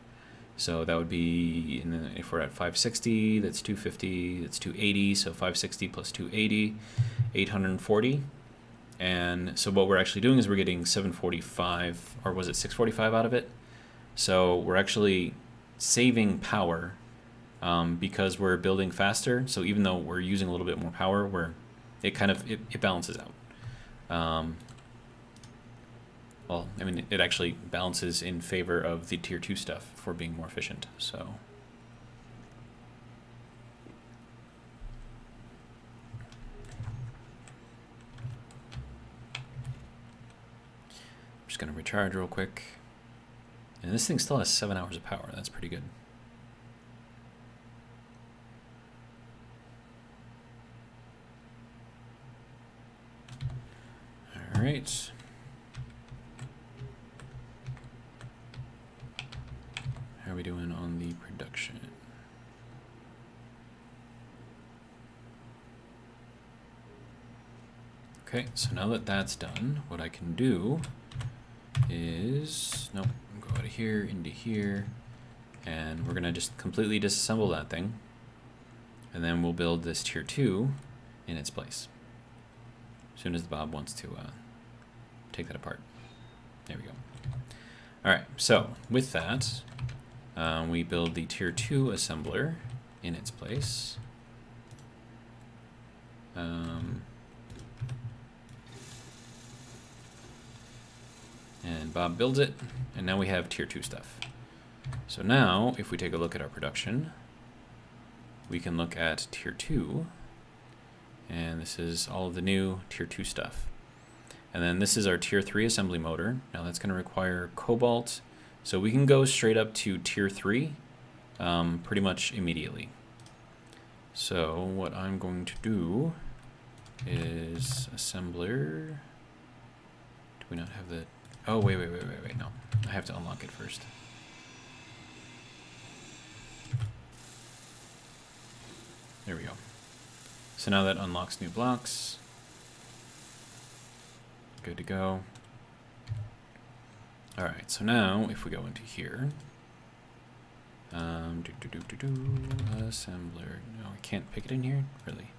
A: So that would be, if we're at 560, that's 250, that's 280, so 560 plus 280, 840. And so what we're actually doing is we're getting 745, or was it 645 out of it? So we're actually saving power because we're building faster. So even though we're using a little bit more power, we're it kind of it balances out. Well, I mean, it actually balances in favor of the tier 2 stuff for being more efficient. So I'm just gonna recharge real quick. And this thing still has 7 hours of power. That's pretty good. All right. How are we doing on the production? Okay, so now that that's done, what I can do is, nope, go out of here into here, and we're gonna just completely disassemble that thing, and then we'll build this tier 2 in its place. As soon as Bob wants to take that apart. There we go. All right, so with that, we build the tier 2 assembler in its place. And Bob builds it, and now we have tier 2 stuff. So now, if we take a look at our production, we can look at tier 2, and this is all of the new tier 2 stuff. And then this is our tier 3 assembly motor. Now that's going to require cobalt, so we can go straight up to tier 3 pretty much immediately. So what I'm going to do is assembler. Do we not have the... Oh, wait, no. I have to unlock it first. There we go. So now that unlocks new blocks. Good to go. All right, so now if we go into here, assembler. No, I can't pick it in here, really.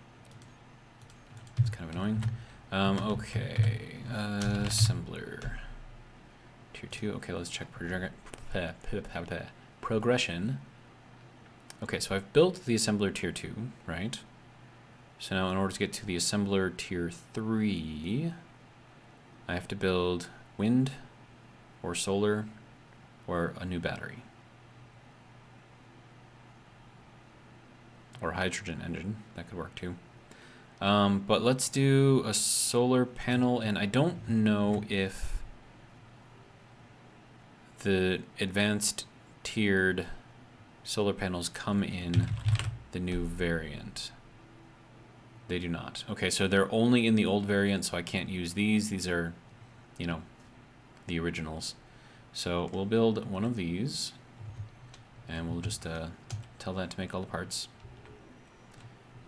A: It's kind of annoying. Okay, assembler. Tier 2. Okay, let's check progression. Okay, so I've built the assembler tier 2, right? So now in order to get to the assembler tier 3, I have to build wind or solar or a new battery. Or hydrogen engine, that could work too. But let's do a solar panel, and I don't know if the advanced tiered solar panels come in the new variant. They do not. Okay, so they're only in the old variant, so I can't use these. These are, you know, the originals. So we'll build one of these, and we'll just tell that to make all the parts.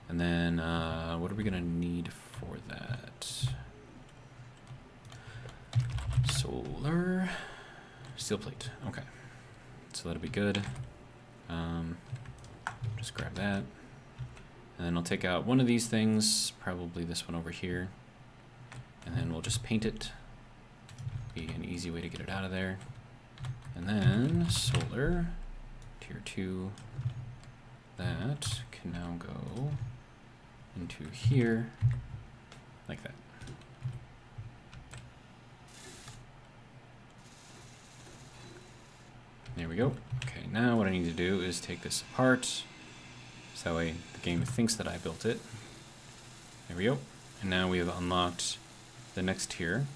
A: And then what are we gonna need for that? Solar steel plate. Okay, so that'll be good. Just grab that, and then I'll take out one of these things, probably this one over here, and then we'll just paint it. Be an easy way to get it out of there. And then solar tier 2. That can now go into here like that. There we go. Okay, now what I need to do is take this apart, so that way the game thinks that I built it. There we go. And now we have unlocked the next tier.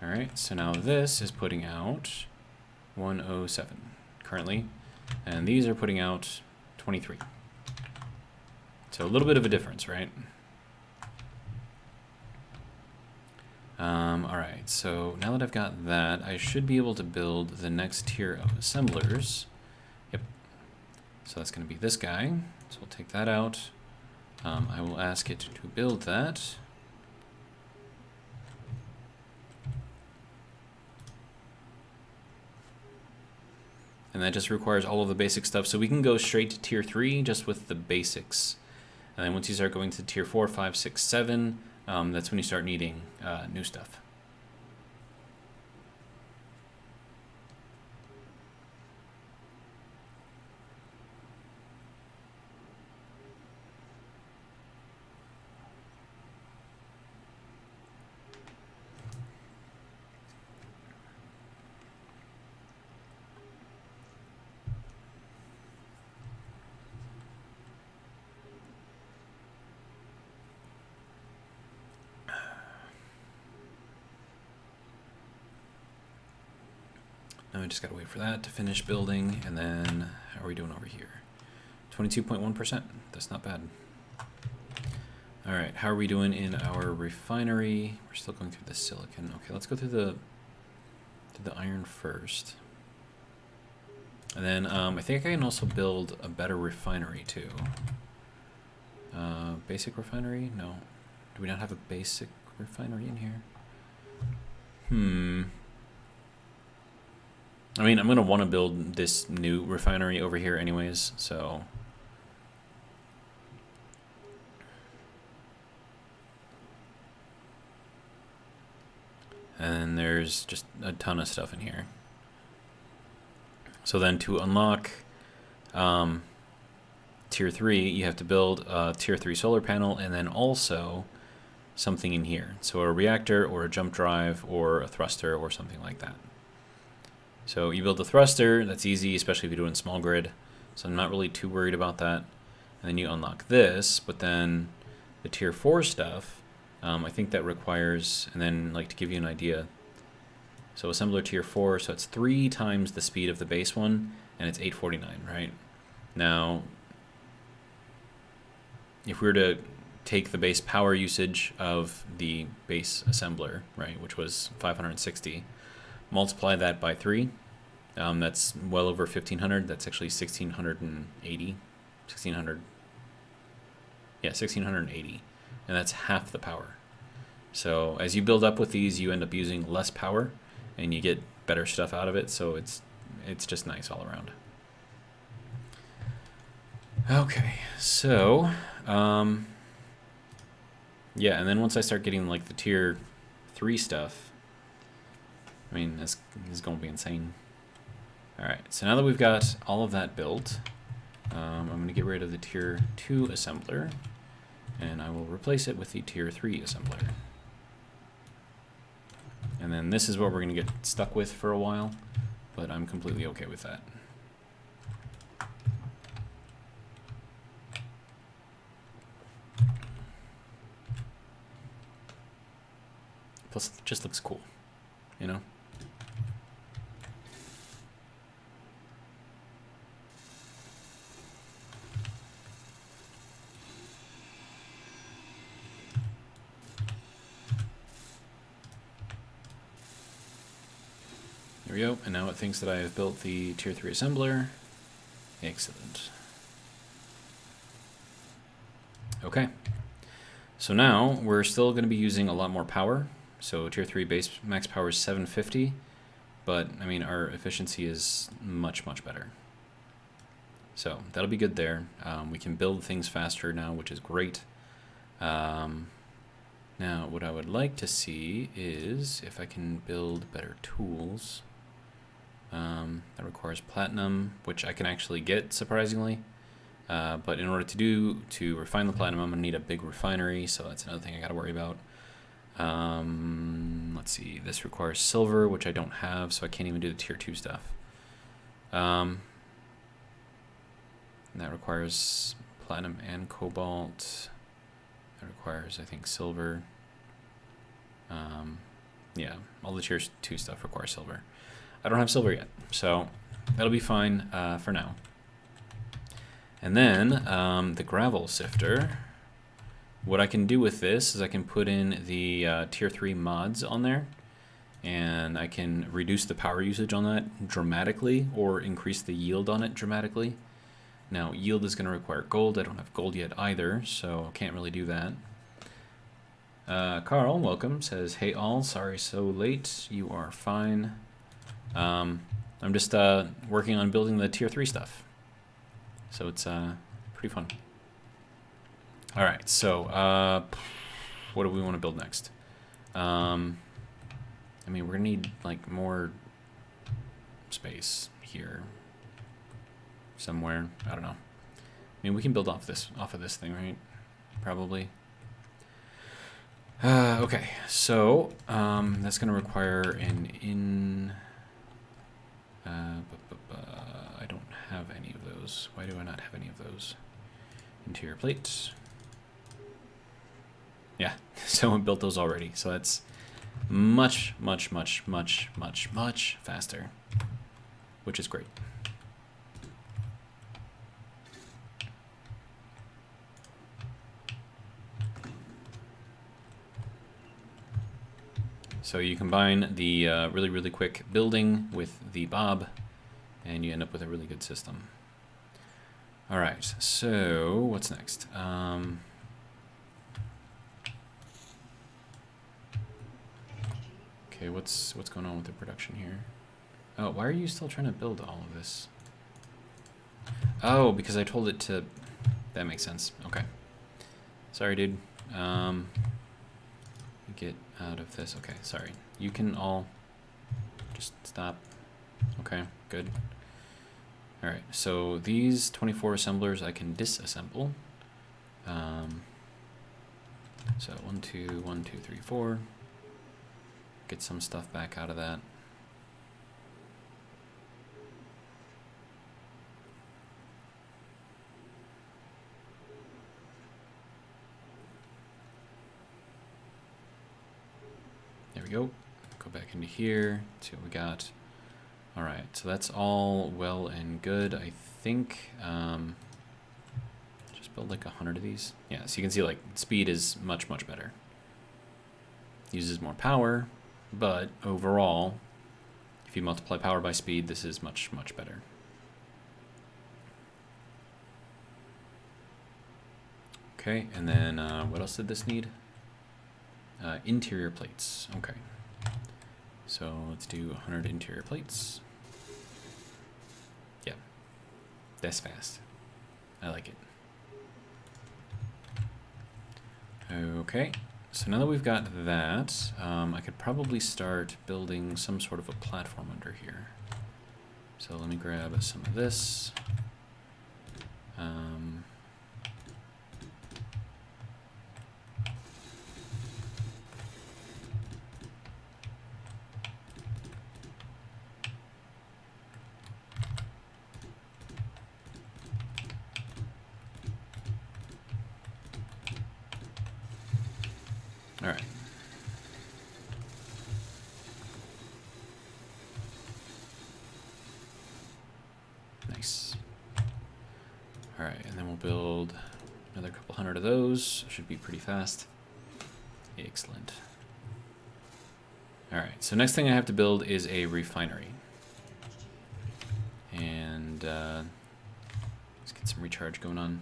A: Alright, so now this is putting out 107 currently, and these are putting out 23. So a little bit of a difference, right? Alright, so now that I've got that, I should be able to build the next tier of assemblers. Yep. So that's going to be this guy. So we'll take that out. I will ask it to build that. And that just requires all of the basic stuff. So we can go straight to tier 3 just with the basics. And then once you start going to tier 4, 5, 6, 7, that's when you start needing new stuff. Now we just gotta wait for that to finish building, and then how are we doing over here? 22.1%. That's not bad. All right, how are we doing in our refinery? We're still going through the silicon. Okay, let's go through the iron first. And then I think I can also build a better refinery too. Basic refinery? No. Do we not have a basic refinery in here? I mean, I'm going to want to build this new refinery over here anyways, so... And there's just a ton of stuff in here. So then to unlock tier 3, you have to build a tier 3 solar panel and then also something in here. So a reactor or a jump drive or a thruster or something like that. So you build the thruster, that's easy, especially if you do it in small grid. So I'm not really too worried about that. And then you unlock this, but then the tier 4 stuff, I think that requires, and then like to give you an idea, so assembler tier 4, so it's 3 times the speed of the base one, and it's 849, right? Now, if we were to take the base power usage of the base assembler, right, which was 560, multiply that by 3, that's well over 1500. That's actually 1680, 1600, yeah, 1680, and that's half the power. So as you build up with these, you end up using less power, and you get better stuff out of it. So it's just nice all around. Okay, so yeah, and then once I start getting like the tier 3 stuff, I mean, this is going to be insane. All right, so now that we've got all of that built, I'm going to get rid of the tier 2 assembler, and I will replace it with the tier 3 assembler. And then this is what we're going to get stuck with for a while, but I'm completely okay with that. Plus, it just looks cool, you know? There we go, and now it thinks that I have built the tier 3 assembler. Excellent. Okay, so now we're still going to be using a lot more power. So tier 3 base max power is 750, but I mean our efficiency is much, much better. So that'll be good there. We can build things faster now, which is great. Now what I would like to see is if I can build better tools. That requires platinum, which I can actually get surprisingly. But in order to refine the platinum, I'm gonna need a big refinery, so that's another thing I gotta worry about. Let's see, this requires silver, which I don't have, so I can't even do the tier 2 stuff. And that requires platinum and cobalt. That requires, I think, silver. Yeah, all the tier 2 stuff requires silver. I don't have silver yet, so that'll be fine for now. And then the gravel sifter, what I can do with this is I can put in the tier 3 mods on there, and I can reduce the power usage on that dramatically or increase the yield on it dramatically. Now, yield is going to require gold. I don't have gold yet either, so I can't really do that. Carl, welcome, says, hey all, sorry so late. You are fine. I'm just working on building the tier 3 stuff. So it's pretty fun. All right, so what do we want to build next? I mean, we're gonna need like more space here somewhere. I don't know. I mean, we can build off of this thing, right? Probably. Okay, so that's gonna require an I don't have any of those. Why do I not have any of those? Interior plates. Yeah, someone built those already, so that's much, much, much, much, much, much faster. which is great. So you combine the really, really quick building with the bob, and you end up with a really good system. All right, so what's next? Okay, what's going on with the production here? Oh, why are you still trying to build all of this? Oh, because I told it to... That makes sense. Okay. Sorry, dude. Get out of this. Okay, sorry. You can all just stop. Okay, good. All right, so these 24 assemblers I can disassemble. So 1, 2, 1, 2, 3, 4. Get some stuff back out of that. There we go. Go back into here, see what we got. All right, so that's all well and good. I think just build like 100 of these. Yeah, so you can see like speed is much, much better. Uses more power, but overall, if you multiply power by speed, this is much, much better. Okay, and then what else did this need? Interior plates. Okay. So let's do 100 interior plates. Yeah, that's fast. I like it. Okay, so now that we've got that, I could probably start building some sort of a platform under here. So let me grab some of this. All right. Nice. All right, and then we'll build another couple hundred of those. Should be pretty fast. Excellent. All right, so next thing I have to build is a refinery. And let's get some recharge going on.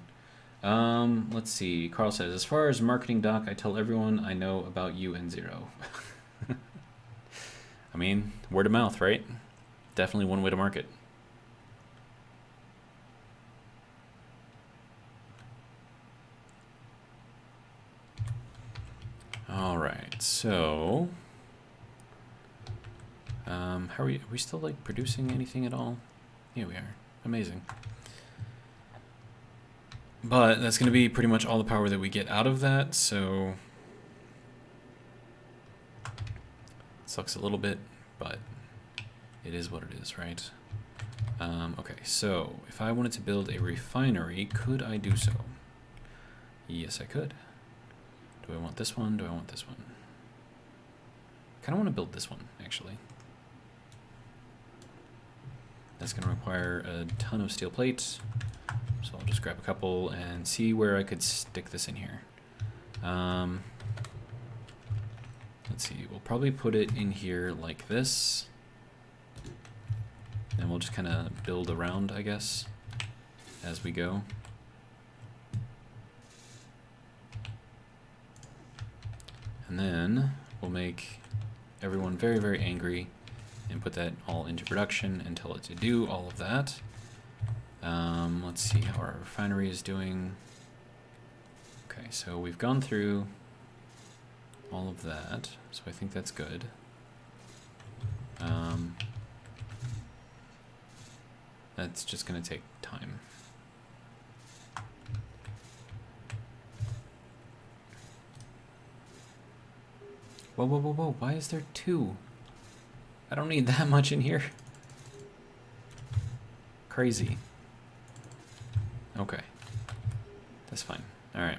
A: Let's see. Carl says, as far as marketing, Doc, I tell everyone I know about you and Zero. I mean, word of mouth, right? Definitely one way to market. All right, so how are we still like producing anything at all? Yeah, we are. Amazing. But that's going to be pretty much all the power that we get out of that, so it sucks a little bit, but it is what it is, right? Okay, so if I wanted to build a refinery, could I do so? Yes, I could. Do I want this one? Do I want this one? I kind of want to build this one, actually. That's going to require a ton of steel plates. So I'll just grab a couple and see where I could stick this in here. Let's see, we'll probably put it in here like this. And we'll just kind of build around, I guess, as we go. And then we'll make everyone very, very angry and put that all into production and tell it to do all of that. Let's see how our refinery is doing. Okay, so we've gone through all of that, so I think that's good. That's just going to take time. Whoa, whoa, whoa, whoa, why is there 2? I don't need that much in here. Crazy. Okay. That's fine. All right.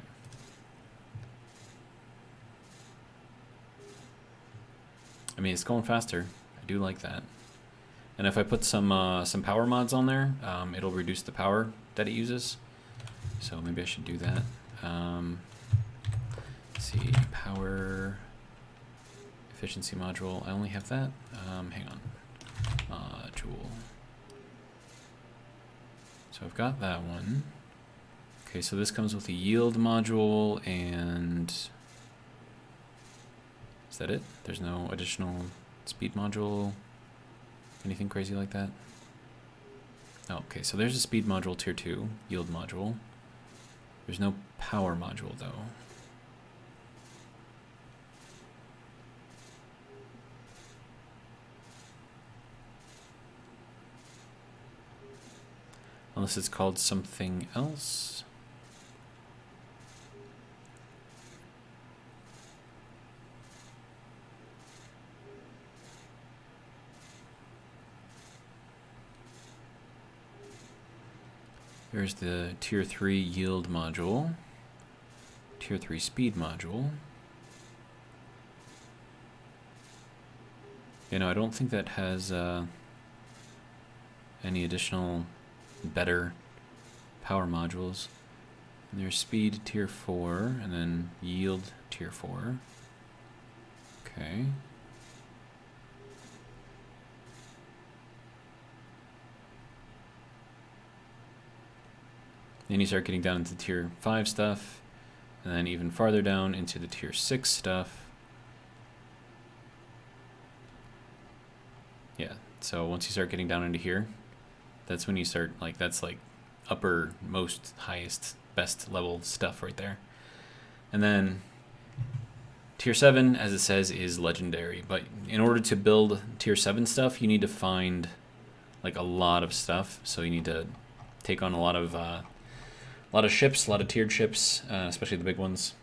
A: I mean, it's going faster. I do like that. And if I put some power mods on there, it'll reduce the power that it uses. So maybe I should do that. Let's see, power efficiency module. I only have that. Hang on. Module. So I've got that one. Okay, so this comes with a yield module, and is that it? There's no additional speed module, anything crazy like that? Oh, okay, so there's a speed module tier 2, yield module. There's no power module though. Unless it's called something else. There's the tier 3 yield module, tier 3 speed module. You know, I don't think that has any additional better power modules. And there's speed tier 4 and then yield tier 4. Okay. Then you start getting down into tier 5 stuff, and then even farther down into the tier 6 stuff. Yeah, so once you start getting down into here, that's when you start, like, that's like uppermost, highest, best level stuff right there. And then tier 7, as it says, is legendary. But in order to build tier 7 stuff, you need to find like a lot of stuff. So you need to take on a lot of ships, a lot of tiered ships, especially the big ones.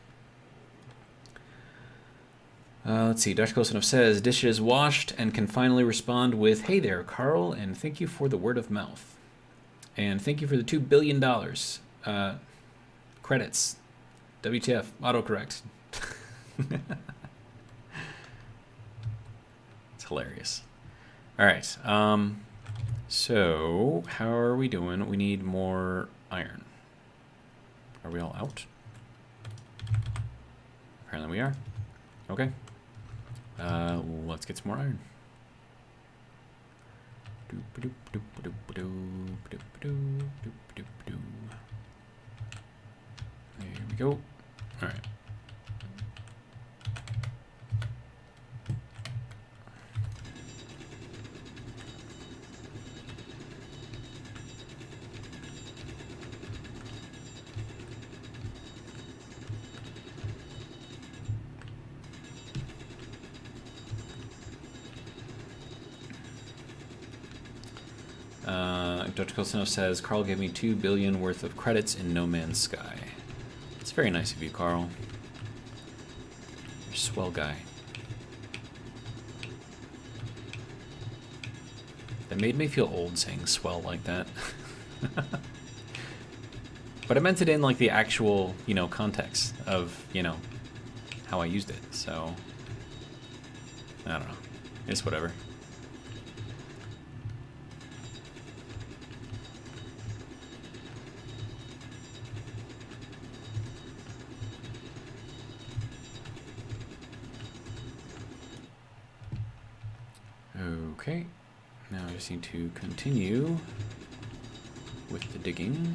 A: Let's see, Dr. Close Enough says, dishes washed and can finally respond with, hey there, Carl, and thank you for the word of mouth. And thank you for the $2 billion. Credits. WTF, autocorrect. It's hilarious. All right, so how are we doing? We need more iron. Are we all out? Apparently we are. Okay. Let's get some more iron. There we go. All right. Dr. Kosino says, Carl gave me $2 billion worth of credits in No Man's Sky. It's very nice of you, Carl. You're a swell guy. That made me feel old saying swell like that. But I meant it in like the actual, you know, context of, you know, how I used it. So, I don't know. It's whatever. Okay, now I just need to continue with the digging.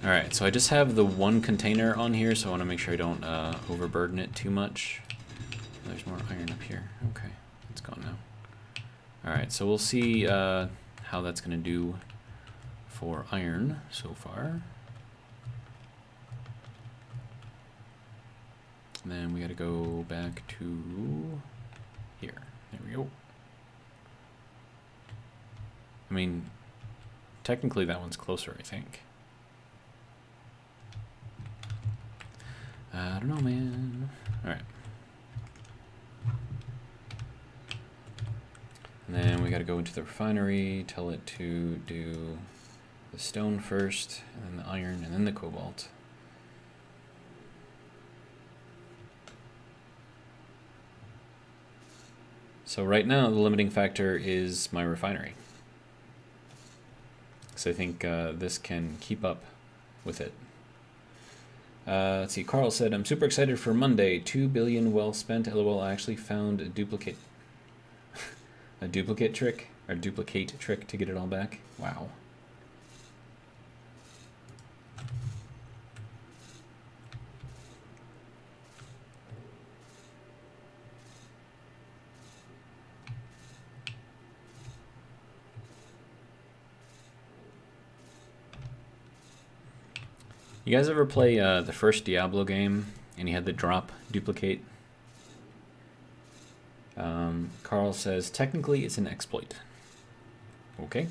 A: All right, so I just have the one container on here, so I want to make sure I don't overburden it too much. There's more iron up here. Okay, it's gone now. All right, so we'll see how that's going to do for iron so far. And then we got to go back to here. There we go. I mean, technically that one's closer, I think. I don't know, man. All right. And then we got to go into the refinery, tell it to do the stone first, and then the iron, and then the cobalt. So right now, the limiting factor is my refinery. So I think this can keep up with it. Let's see, Carl said, I'm super excited for Monday. 2 billion well spent. LOL, I actually found a duplicate a duplicate trick to get it all back. Wow. You guys ever play the first Diablo game and you had the drop duplicate? Carl says, technically it's an exploit. Okay.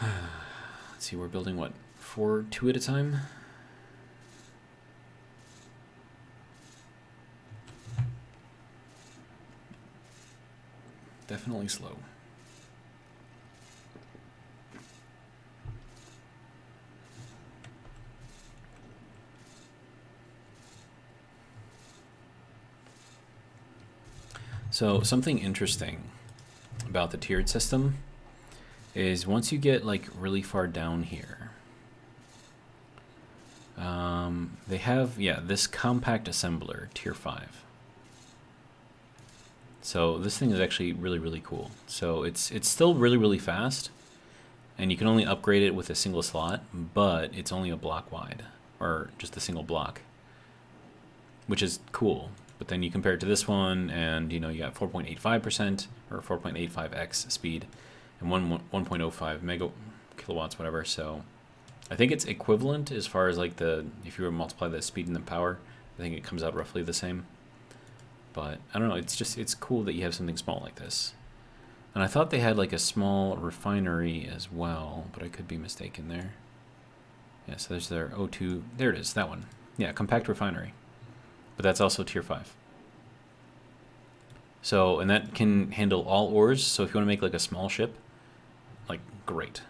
A: Let's see, we're building what? 2 at a time? Definitely slow. So something interesting about the tiered system is once you get like really far down here, they have, this compact assembler, tier 5. So this thing is actually really, really cool. So it's still really, really fast, and you can only upgrade it with a single slot, but it's only a block wide, or just a single block, which is cool. But then you compare it to this one, and you got 4.85% or 4.85x speed, and 1.05 mega kilowatts, whatever. So I think it's equivalent as far as like if you were to multiply the speed and the power, I think it comes out roughly the same. But I don't know, it's cool that you have something small like this. And I thought they had like a small refinery as well, but I could be mistaken there. Yeah, so there's their O2, there it is, that one. Yeah, compact refinery. But that's also tier 5. So, and that can handle all ores, so if you want to make like a small ship, like, great.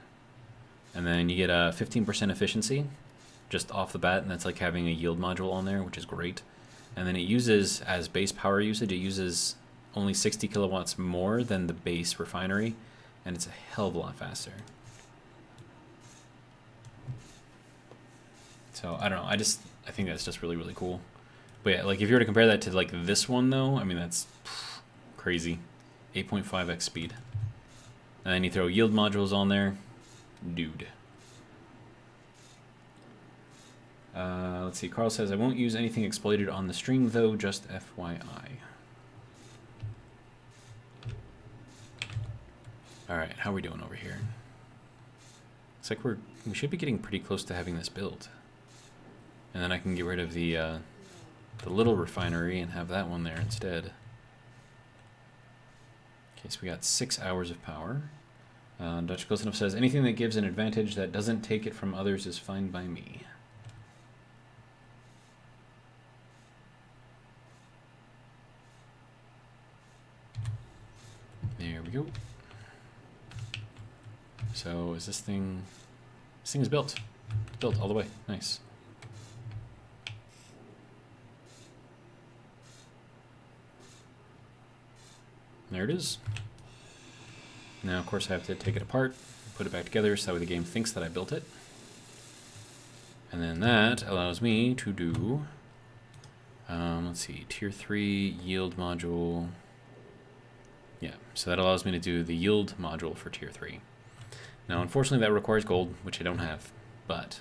A: And then you get a 15% efficiency just off the bat, and that's like having a yield module on there, which is great. And then it uses, as base power usage, it uses only 60 kilowatts more than the base refinery, and it's a hell of a lot faster. So, I don't know, I think that's just really, really cool. But yeah, like if you were to compare that to like this one though, I mean, that's crazy. 8.5x speed. And then you throw yield modules on there, dude. Let's see, Carl says, I won't use anything exploited on the stream though, just FYI. Alright, how are we doing over here? Looks like we should be getting pretty close to having this built. And then I can get rid of the little refinery and have that one there instead. Okay, so we got 6 hours of power. Dutch Close Enough says, anything that gives an advantage that doesn't take it from others is fine by me. There we go. So is this thing is built. It's built all the way. Nice. There it is. Now, of course, I have to take it apart, put it back together, so that way the game thinks that I built it. And then that allows me to do, let's see, tier 3 yield module. Yeah, so that allows me to do the yield module for tier 3. Now, unfortunately, that requires gold, which I don't have, but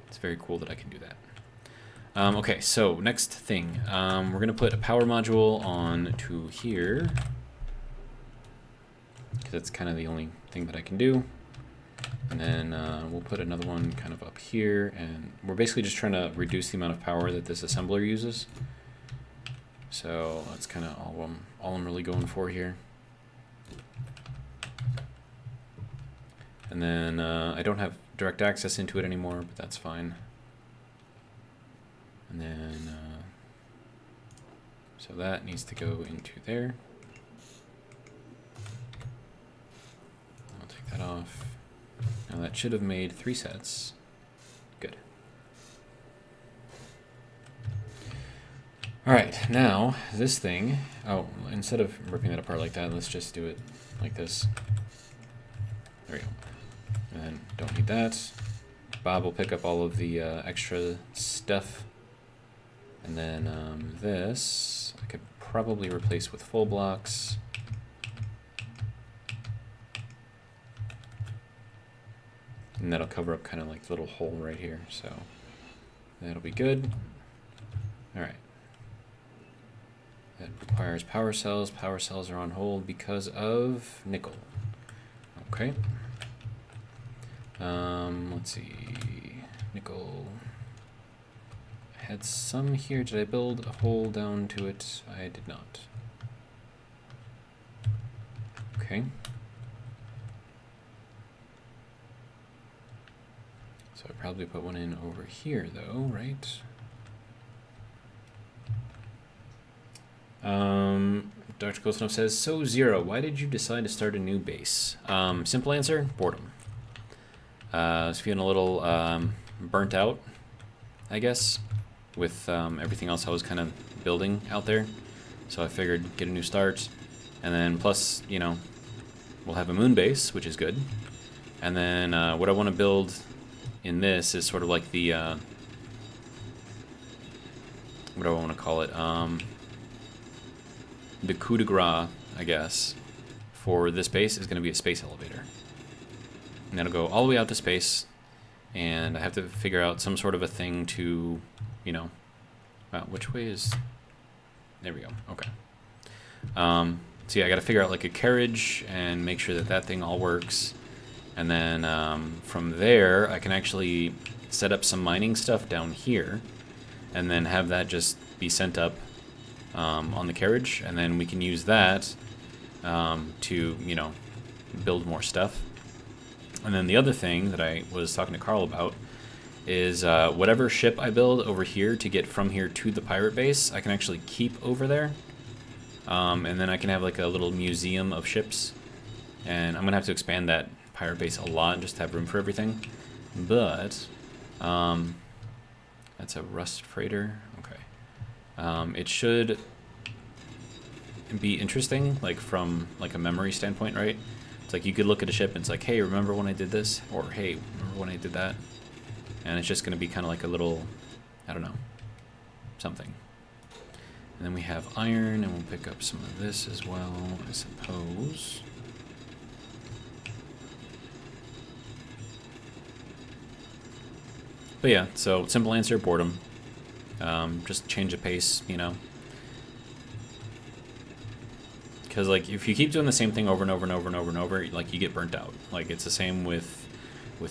A: it's very cool that I can do that. Okay, so next thing, we're going to put a power module on to here, because that's kind of the only thing that I can do. And then we'll put another one kind of up here, and we're basically just trying to reduce the amount of power that this assembler uses. So that's kind of all I'm really going for here. And then I don't have direct access into it anymore, but that's fine. And then, so that needs to go into there. I'll take that off. Now that should have made 3 sets. Good. All right, now this thing, oh, instead of ripping that apart like that, let's just do it like this. There we go. And then don't need that. Bob will pick up all of the extra stuff. And then this, I could probably replace with full blocks. And that'll cover up kind of like the little hole right here. So that'll be good. All right. That requires power cells. Power cells are on hold because of nickel. Okay. Let's see. Nickel. I had some here. Did I build a hole down to it? I did not. Okay. So I probably put one in over here though, right? Dr. Goldsnow says, so Zero, why did you decide to start a new base? Simple answer, boredom. I was feeling a little burnt out, I guess, with everything else I was kind of building out there. So I figured get a new start. And then plus, you know, we'll have a moon base, which is good. And then what I want to build in this is sort of like the, what do I want to call it? The coup de grace, I guess, for this base is going to be a space elevator. And that'll go all the way out to space, and I have to figure out some sort of a thing to, you know, which way is, there we go, okay. So yeah, I got to figure out like a carriage and make sure that that thing all works. And then from there, I can actually set up some mining stuff down here, and then have that just be sent up on the carriage, and then we can use that to, you know, build more stuff. And then the other thing that I was talking to Carl about is whatever ship I build over here to get from here to the pirate base, I can actually keep over there. And then I can have like a little museum of ships. And I'm going to have to expand that pirate base a lot just to have room for everything. But that's a rust freighter. Okay. It should be interesting, like from like a memory standpoint, right? It's like you could look at a ship and it's like, hey, remember when I did this? Or hey, remember when I did that? And it's just going to be kind of like a little, I don't know, something. And then we have iron, and we'll pick up some of this as well, I suppose. But yeah, so simple answer, boredom. Just change the pace, you know. Because like if you keep doing the same thing over and over and over and over and over, like you get burnt out. Like it's the same with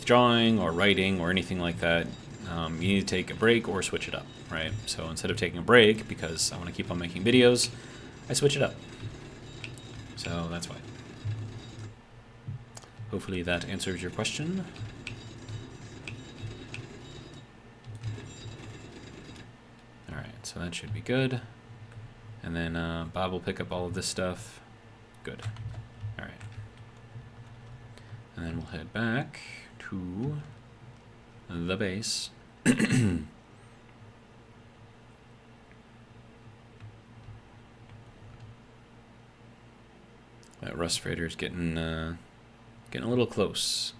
A: drawing or writing or anything like that. You need to take a break or switch it up, right? So instead of taking a break, because I want to keep on making videos, I switch it up. So that's why. Hopefully that answers your question. Alright, so that should be good. And then Bob will pick up all of this stuff. Good. Alright. And then we'll head back to the base. That rust freighter is getting a little close.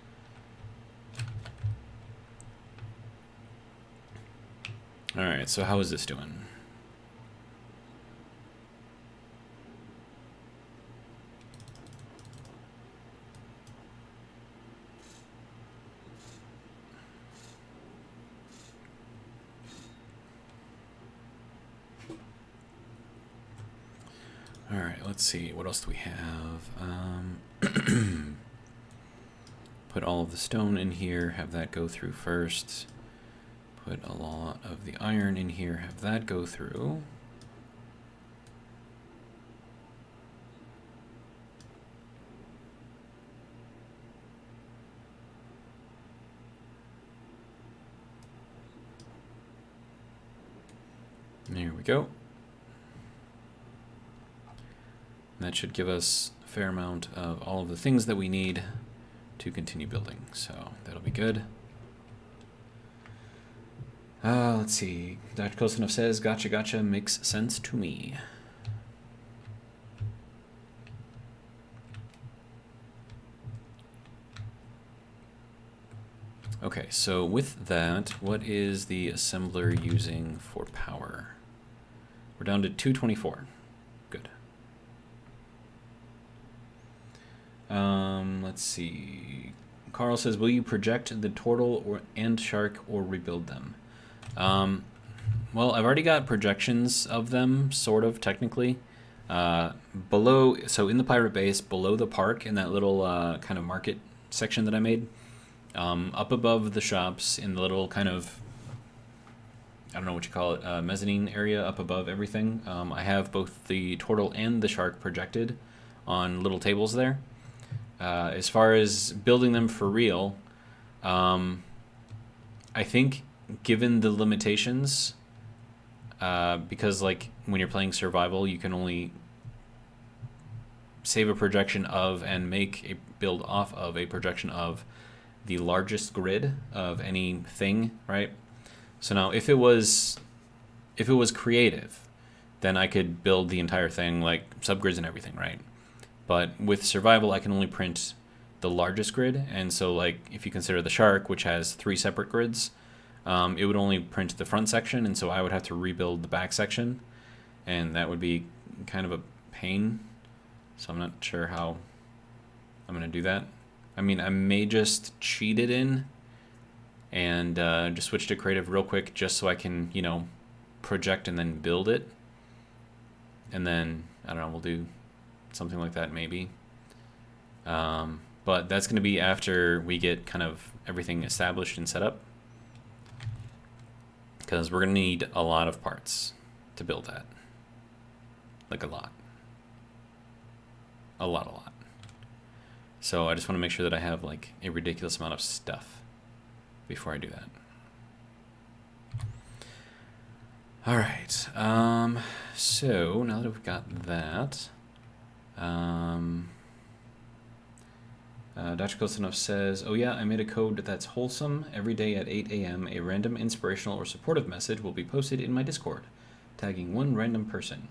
A: All right, so how is this doing? All right, let's see. What else do we have? Put all of the stone in here, have that go through first. Put a lot of the iron in here, have that go through. There we go. And that should give us a fair amount of all of the things that we need to continue building. So that'll be good. Let's see. Dr. Kostanov says, gotcha, gotcha, makes sense to me. Okay, so with that, what is the assembler using for power? We're down to 224. Good. Let's see. Carl says, will you project the turtle and shark or rebuild them? Well, I've already got projections of them, sort of, technically. Below, so in the pirate base, below the park, in that little kind of market section that I made, up above the shops, in the little kind of, I don't know what you call it, mezzanine area up above everything, I have both the turtle and the shark projected on little tables there. As far as building them for real, I think given the limitations, because like when you're playing survival, you can only save a projection of and make a build off of a projection of the largest grid of anything, right? So now if it was creative, then I could build the entire thing like subgrids and everything, right? But with survival, I can only print the largest grid, and so like if you consider the shark, which has 3 separate grids, it would only print the front section, and so I would have to rebuild the back section, and that would be kind of a pain. So I'm not sure how I'm going to do that. I mean, I may just cheat it in and just switch to creative real quick just so I can, you know, project and then build it. And then, I don't know, we'll do something like that maybe. But that's going to be after we get kind of everything established and set up, because we're going to need a lot of parts to build that. Like a lot. A lot. So I just want to make sure that I have like a ridiculous amount of stuff before I do that. All right. So now that we've got that, Dr. Kostanov says, oh yeah, I made a code that's wholesome. Every day at 8 a.m. a random inspirational or supportive message will be posted in my Discord, tagging one random person.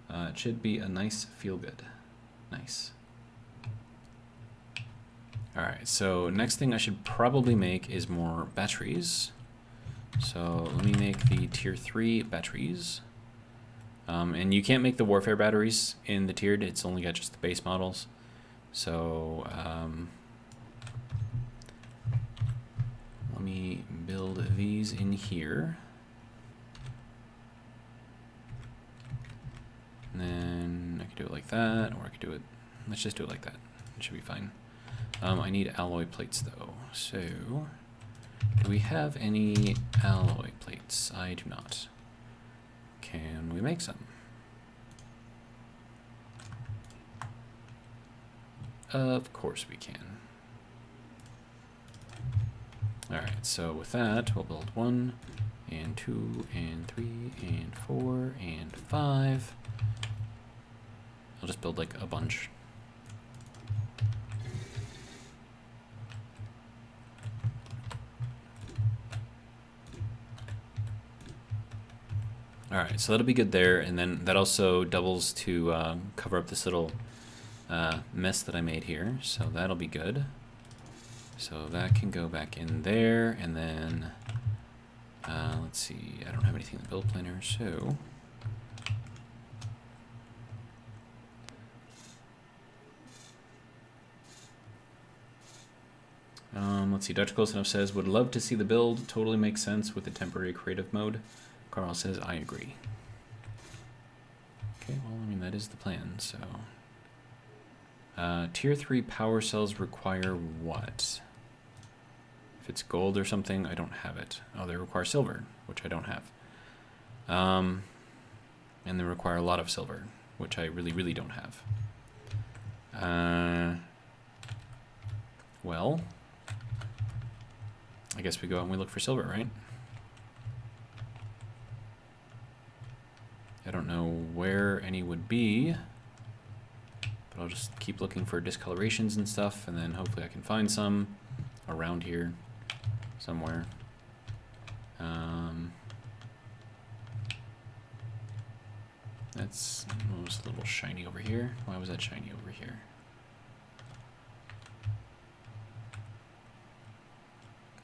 A: It should be a nice feel-good. Nice. Alright, so next thing I should probably make is more batteries. So let me make the tier 3 batteries. And you can't make the warfare batteries in the tiered, it's only got just the base models. So let me build these in here. And then I could do it like that, or I could do it, let's just do it like that. It should be fine. I need alloy plates though. So, do we have any alloy plates? I do not. Can we make some? Of course we can. Alright, so with that, we'll build 1, and 2, and 3, and 4, and 5. I'll just build like a bunch. Alright, so that'll be good there, and then that also doubles to cover up this little mess that I made here, so that'll be good. So that can go back in there, and then, let's see, I don't have anything in the build planner, so... let's see, Dr. Kostanov says, would love to see the build, totally makes sense with the temporary creative mode. Carl says, I agree. Okay, well, I mean, that is the plan, so... tier 3 power cells require what? If it's gold or something, I don't have it. Oh, they require silver, which I don't have. And they require a lot of silver, which I really don't have. Well, I guess we go out and we look for silver, right? where any would be. But I'll just keep looking for discolorations and stuff, and then hopefully I can find some around here somewhere. That's almost a little shiny over here. Why was that shiny over here?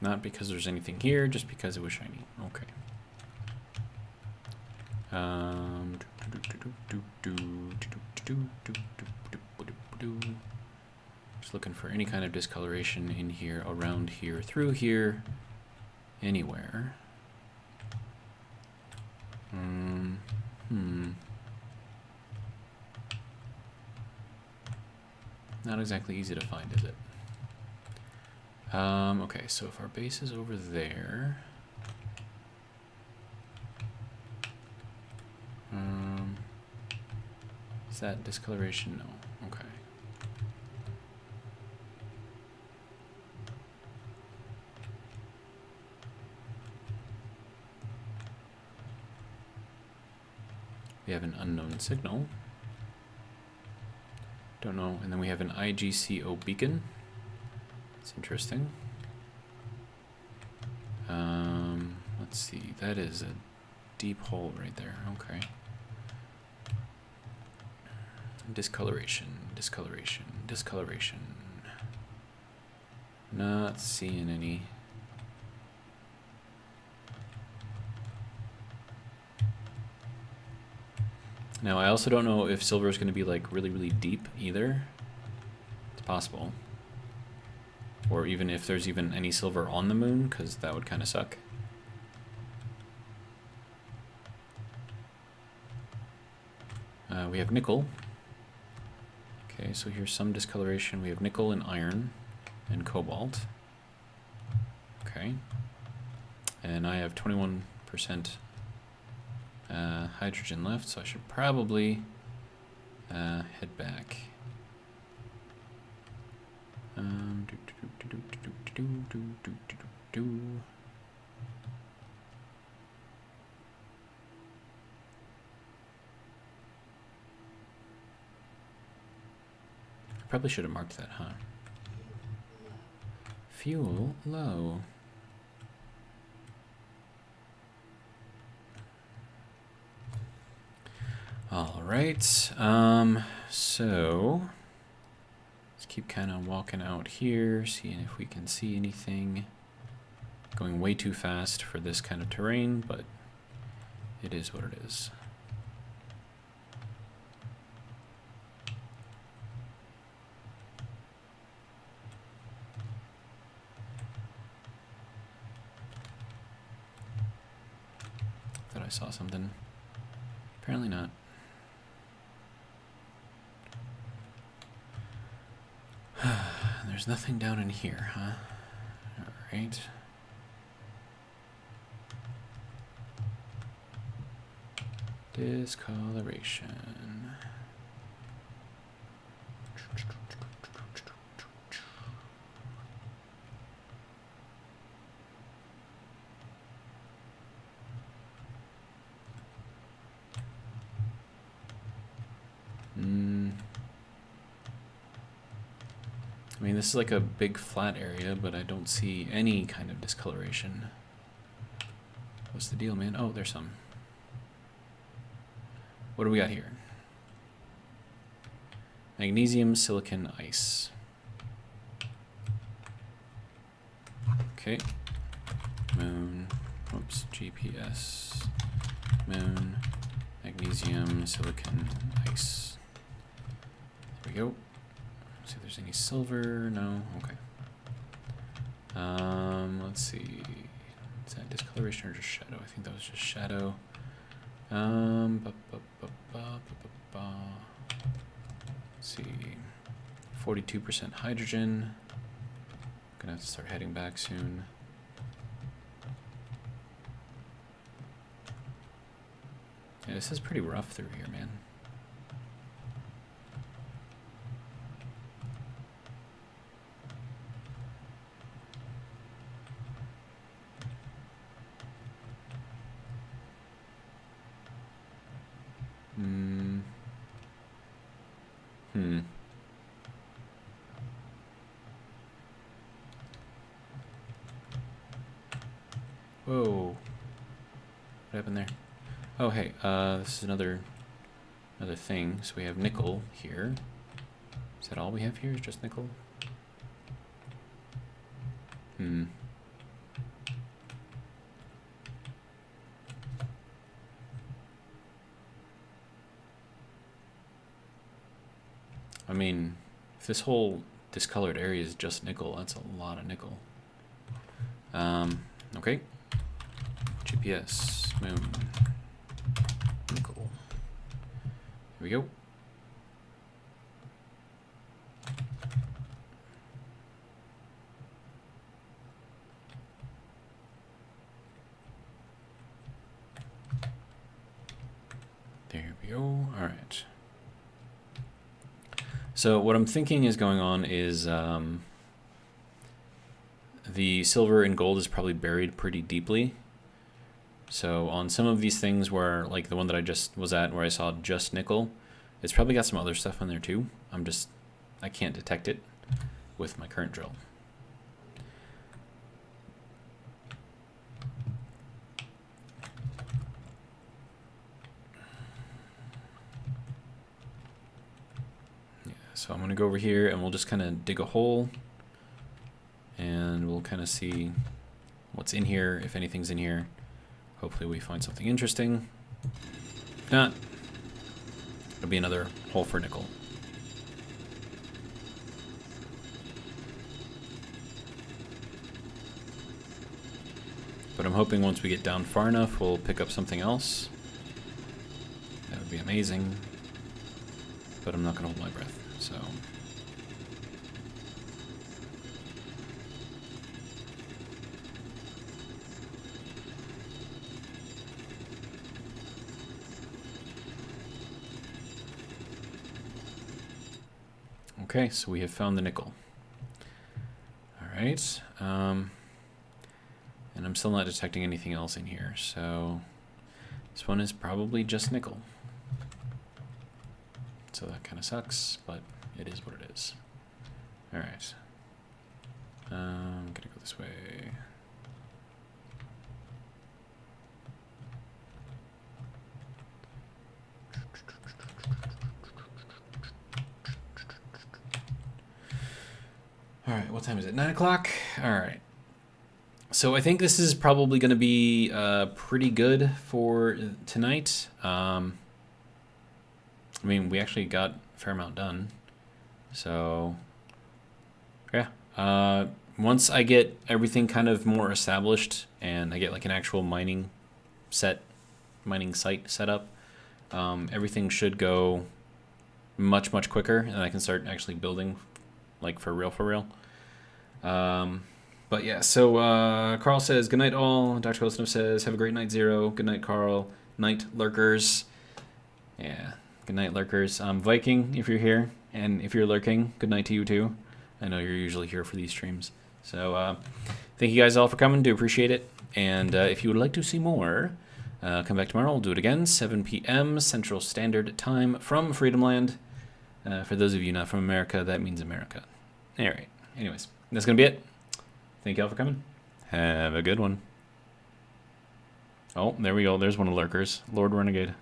A: Not because there's anything here, just because it was shiny. Okay. Just looking for any kind of discoloration in here, around here, through here, anywhere. Not exactly easy to find, is it? Okay, so if our base is over there, is that discoloration? No. Okay. We have an unknown signal. Don't know. And then we have an IGCO beacon. It's interesting. Let's see. That is a deep hole right there. Okay. Discoloration, discoloration, discoloration. Not seeing any. Now, I also don't know if silver is going to be like really, really deep either. It's possible. Or even if there's even any silver on the moon, because that would kind of suck. We have nickel. Okay, so here's some discoloration. We have nickel and iron and cobalt. Okay. And I have 21% hydrogen left, so I should probably head back. Probably should have marked that, huh? Fuel low. All right. So let's keep kind of walking out here, seeing if we can see anything. Going way too fast for this kind of terrain, but it is what it is. Thought I saw something. Apparently not. There's nothing down in here, huh? All right. Discoloration. I mean, this is like a big flat area, but I don't see any kind of discoloration. What's the deal, man? Oh, there's some. What do we got here? Magnesium, silicon, ice. Okay. Moon. Oops. GPS. Moon. Magnesium, silicon, ice. There we go. See if there's any silver. No. Okay. Let's see. Is that discoloration or just shadow? I think that was just shadow. Let's see. 42% hydrogen. Gonna have to start heading back soon. Yeah, this is pretty rough through here, man. Whoa. What happened there? Oh, hey, this is another thing. So we have nickel here. Is that all we have here? Is just nickel? I mean, if this whole discolored area is just nickel, that's a lot of nickel. Okay. GPS, moon, nickel. Here we go. There we go. All right. So what I'm thinking is going on is the silver and gold is probably buried pretty deeply. So on some of these things where, like the one that I just was at where I saw just nickel, it's probably got some other stuff in there too. I can't detect it with my current drill. Yeah, so I'm gonna go over here and we'll just kind of dig a hole and we'll kind of see what's in here, if anything's in here. Hopefully we find something interesting. If not, it'll be another hole for nickel. But I'm hoping once we get down far enough, we'll pick up something else. That would be amazing. But I'm not gonna hold my breath, so. Okay, so we have found the nickel. All right, and I'm still not detecting anything else in here, so this one is probably just nickel. So that kind of sucks, but it is what it is. All right, I'm gonna go this way. All right, what time is it? 9 o'clock? All right. So I think this is probably going to be pretty good for tonight. I mean, we actually got a fair amount done. So, yeah. Once I get everything kind of more established and I get like an actual mining site set up, everything should go much, much quicker and I can start actually building like for real. But yeah, so Carl says, good night all. Dr. Kosnov says, have a great night, Zero. Good night, Carl. Night, lurkers. Yeah, good night, lurkers. Viking, if you're here, and if you're lurking, good night to you too. I know you're usually here for these streams. So thank you guys all for coming. Do appreciate it. And if you would like to see more, come back tomorrow. We'll do it again, 7 p.m. Central Standard Time from Freedom Land. For those of you not from America, that means America. All right. Anyways, that's going to be it. Thank y'all for coming. Have a good one. Oh, there we go. There's one of the lurkers. Lord Renegade.